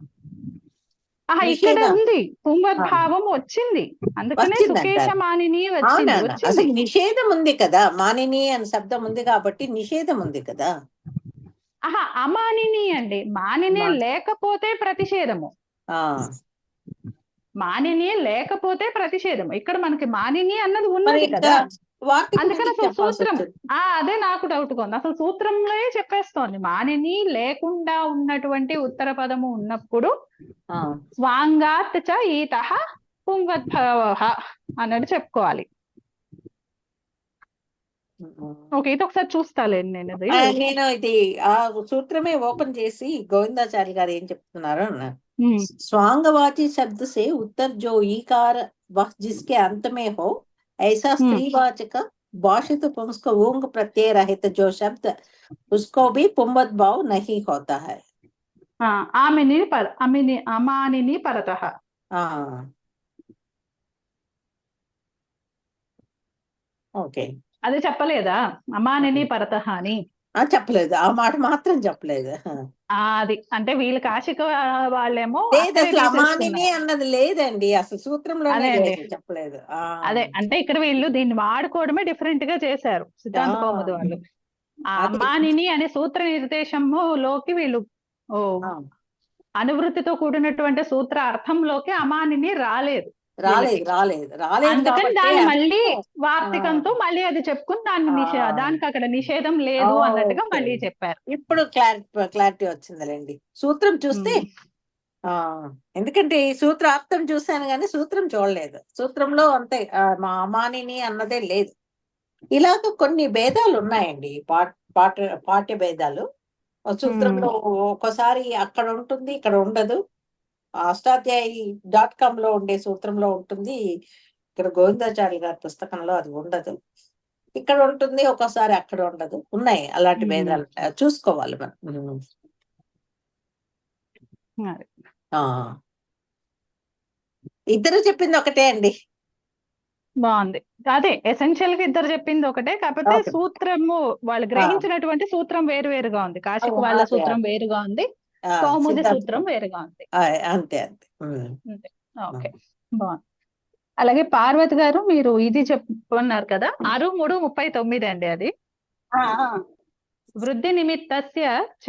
ఇక్కడ ఉంది, పుంభద్భావం వచ్చింది, అందుకనే సుకేశ మానిని వచ్చింది. అసలు నిషేధం ఉంది కదా, మానిని అని శబ్దం ఉంది కాబట్టి నిషేధం ఉంది కదా. అమానిని అండి, మానిని లేకపోతే ప్రతిషేధము. మానిని లేకపోతే ప్రతిషేధము. ఇక్కడ మనకి మానిని అన్నది ఉన్నది కదా, అందుకని అసలు సూత్రం అదే నాకు డౌట్ గా ఉంది. అసలు సూత్రంలో చెప్పేస్తోంది మానిని లేకుండా ఉన్నటువంటి ఉత్తర పదము ఉన్నప్పుడు స్వాంగాత్ చ ఈతః పుంభద్భావః అన్నట్టు చెప్పుకోవాలి. ఓకే, ఇది ఒకసారి చూస్తాలేండి నేను ఇది ఆ సూత్రమే ఓపెన్ చేసి గోవిందాచార్య గారు ఏం చెప్తున్నారు అన్న. स्वांगवाची शब्द से उत्तर जो ईकार वह जिसके अंत में हो ऐसा स्त्रीवाचक भाषित पुंस्क ऊंग प्रत्यय रहित जो शब्द उसको भी पुंभद भाव नहीं होता है. अमानिनी परतः. ఓకే, అదే చెప్పలేదా అమానిని పరతః అని? చెప్పలేదు, ఆ మాట మాత్రం చెప్పలేదు. అది అంటే వీళ్ళు కాశిక వాళ్ళేమో అమానిని అన్నది లేదండి, అసలు సూత్రంలో చెప్పలేదు. అదే అంటే ఇక్కడ వీళ్ళు దీన్ని వాడుకోవడమే డిఫరెంట్ గా చేశారు సిద్ధాంత కౌముది వాళ్ళు. ఆ అమానిని అనే సూత్ర నిర్దేశంలోకి వీళ్ళు అనువృత్తితో కూడినటువంటి సూత్ర అర్థంలోకి అమానిని రాలేదు. అందుకని దాన్ని మళ్ళీ వార్తికంతో మళ్ళీ అది చెప్పుకుని దానికి అక్కడ నిషేధం లేదు అన్నట్టుగా మళ్ళీ చెప్పారు. ఇప్పుడు క్లారిటీ వచ్చిందిలేండి సూత్రం చూస్తే. ఎందుకంటే ఈ సూత్రార్థం చూశాను కానీ సూత్రం చూడలేదు. సూత్రంలో అంతే అమానిని అన్నదే లేదు. ఇలాగ కొన్ని భేదాలు ఉన్నాయండి, పాఠ్య భేదాలు. సూత్రంలో ఒకసారి అక్కడ ఉంటుంది, ఇక్కడ ఉండదు. అష్టాధ్యాయి.com లో ఉండే సూత్రంలో ఉంటుంది, ఇక్కడ గోవిందాచార్య గారి పుస్తకంలో అది ఉండదు. ఇక్కడ ఉంటుంది, ఒక్కోసారి అక్కడ ఉండదు. ఉన్నాయి అలాంటి భేదాలు, చూసుకోవాలి మనం. ఇద్దరు చెప్పింది ఒకటే అండి. బాగుంది. అదే ఎసెన్షియల్ గా ఇద్దరు చెప్పింది ఒకటే, కాకపోతే సూత్రము వాళ్ళు గ్రహించినటువంటి సూత్రం వేరు వేరుగా ఉంది. కాశిక వాళ్ళ సూత్రం వేరుగా ఉంది, కౌముది సూత్రం వేరుగా ఉంది. అంతే అంతే. ఓకే, బాగుంది. అలాగే పార్వతి గారు మీరు ఇది చెప్పుకున్నారు కదా, 6:3:39 అండి అది. వృద్ధి నిమిత్తస్య చ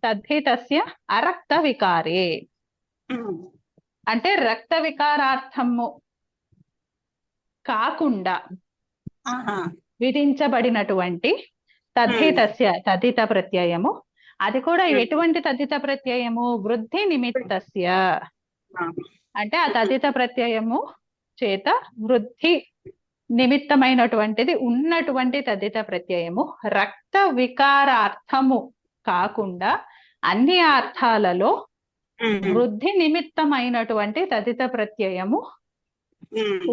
తద్ధితస్య అరక్త వికారే, అంటే రక్త వికారార్థము కాకుండా విధించబడినటువంటి తద్ధితస్య తద్ధిత ప్రత్యయము, అది కూడా ఎటువంటి తద్ధిత ప్రత్యయము? వృద్ధి నిమిత్తస్య, అంటే ఆ తద్ధిత ప్రత్యయము చేత వృద్ధి నిమిత్తమైనటువంటిది ఉన్నటువంటి తద్ధిత ప్రత్యయము రక్త వికారార్థము కాకుండా అన్ని అర్థాలలో వృద్ధి నిమిత్తమైనటువంటి తద్ధిత ప్రత్యయము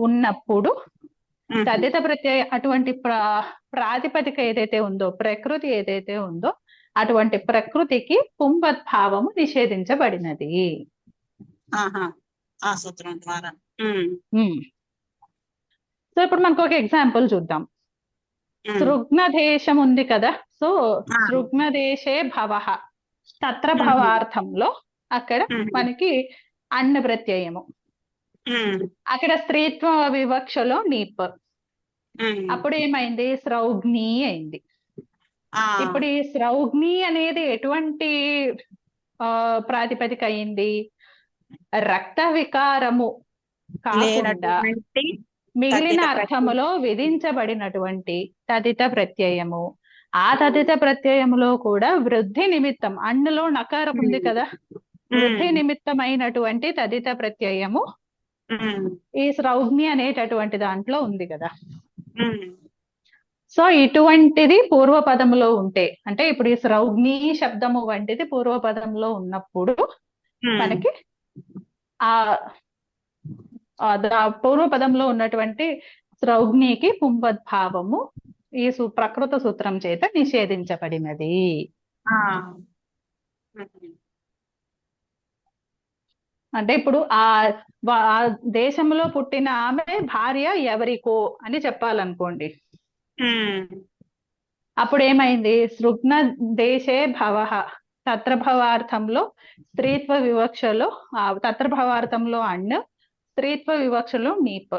ఉన్నప్పుడు తద్ధిత ప్రత్యయ అటువంటి ప్రాతిపదిక ఏదైతే ఉందో, ప్రకృతి ఏదైతే ఉందో, అటువంటి ప్రకృతికి పుంభద్భావము నిషేధించబడినది. ఆ సూత్రం ద్వారా ఇప్పుడు మనకు ఒక ఎగ్జాంపుల్ చూద్దాం. సృగ్న దేశం ఉంది కదా, సో సృగ్న దేశే భవః తత్ర భవార్థంలో అక్కడ మనకి అన్న ప్రత్యయము, అక్కడ స్త్రీత్వ వివక్షలో నీప్, అప్పుడు ఏమైంది స్రౌగ్ని అయింది. ఇప్పుడు ఈ స్రౌగ్ని అనేది ఎటువంటి ప్రాతిపదిక అయింది? రక్త వికారము కాకుండా మిగిలిన అర్థములో విధించబడినటువంటి తదిత ప్రత్యయము, ఆ తదిత ప్రత్యయములో కూడా వృద్ధి నిమిత్తం, అన్నులో నకారం ఉంది కదా, వృద్ధి నిమిత్తమైనటువంటి తదిత ప్రత్యయము ఈ స్రౌగ్ని అనేటటువంటి దాంట్లో ఉంది కదా. సో ఇటువంటిది పూర్వపదములో ఉంటే, అంటే ఇప్పుడు ఈ స్రౌగ్ని శబ్దము వంటిది పూర్వపదంలో ఉన్నప్పుడు మనకి ఆ పూర్వపదంలో ఉన్నటువంటి స్రౌగ్నికి పుంవద్భావము ఈ ప్రకృత సూత్రం చేత నిషేధించబడినది. అంటే ఇప్పుడు ఆ దేశంలో పుట్టిన ఆమె భార్య ఎవరికో అని చెప్పాలనుకోండి, అప్పుడు ఏమైంది? సృగ్న దేశే భవః తత్రభవార్థంలో స్త్రీత్వ వివక్షలో, తత్రభవార్థంలో అన్న, స్త్రీత్వ వివక్షలో నీప్,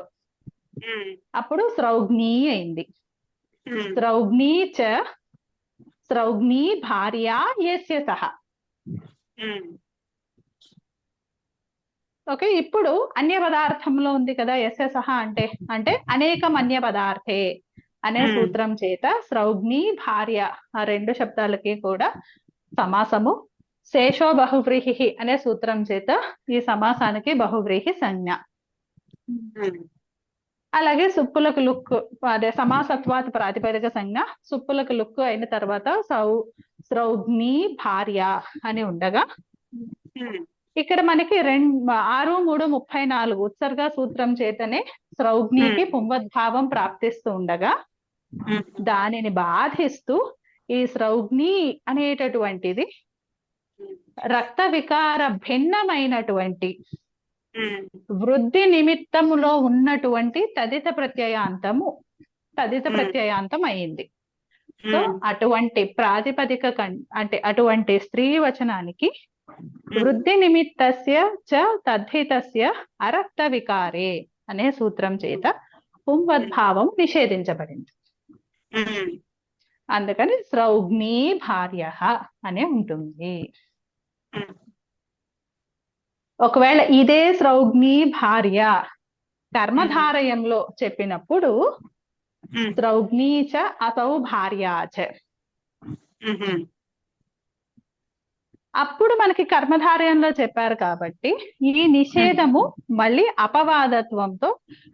అప్పుడు స్రౌగ్ని అయింది. స్రౌగ్ని చ స్రౌగ్ని భార్య యస్య సహ. ఓకే, ఇప్పుడు అన్య పదార్థంలో ఉంది కదా యస్య సహ అంటే, అంటే అనేకం అన్య పదార్థే అనే సూత్రం చేత స్రౌగ్ని భార్య ఆ రెండు శబ్దాలకి కూడా సమాసము. శేషో బహువ్రీహి అనే సూత్రం చేత ఈ సమాసానికి బహువ్రీహి సంజ్ఞ. అలాగే సుప్పులకు లుక్, అదే సమాసత్వాత్ ప్రాతిపదిక సంజ్ఞ, సుప్పులకు లుక్ అయిన తర్వాత స్రౌగ్ని భార్య అని ఉండగా, ఇక్కడ మనకి 6-3-34 ఉత్సర్గ సూత్రం చేతనే స్రౌగ్నికి పుంవద్భావం ప్రాప్తిస్తూ ఉండగా, దానిని బాధిస్తూ ఈ స్రౌగ్ని అనేటటువంటిది రక్త వికార భిన్నమైనటువంటి వృద్ధి నిమిత్తములో ఉన్నటువంటి తదిత ప్రత్యయాంతం అయింది. సో అటువంటి ప్రాతిపదిక అంటే అటువంటి స్త్రీ వచనానికి వృద్ధి నిమిత్తస్య చ తద్ధితస్య అరక్త వికారే అనే సూత్రం చేత పుంవద్భావం నిషేధించబడింది. అందుకని స్రౌగ్ని భార్య అనే ఉంటుంది. ఒకవేళ ఇదే స్రౌగ్ని భార్య కర్మధారయంలో చెప్పినప్పుడు స్రౌగ్ని చ అసౌ భార్యా చ, అప్పుడు మనకి కర్మధారయంలో చెప్పారు కాబట్టి ఈ నిషేధము మళ్ళీ అపవాదత్వంతో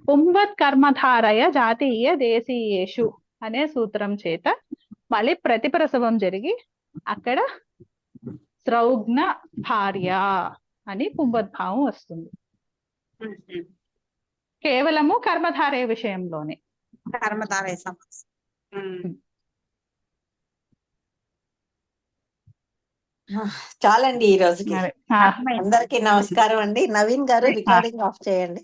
పుంవత్ కర్మధారయ జాతీయ దేశీయేషు అనే సూత్రం చేత మళ్ళీ ప్రతిప్రసవం జరిగి అక్కడ స్రౌగ్న భార్య అని పుంవద్భావం వస్తుంది. కేవలము కర్మధారయ విషయంలోనే. కర్మధారయ సమాసం. చాలండి ఈ రోజుకి. అందరికి నమస్కారం అండి. నవీన్ గారు రికార్డింగ్ ఆఫ్ చేయండి.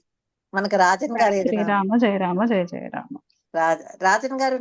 మనకు రాజన్ గారు శ్రీరామ జయ రామ జయ జయ రామ. రాజన్ గారు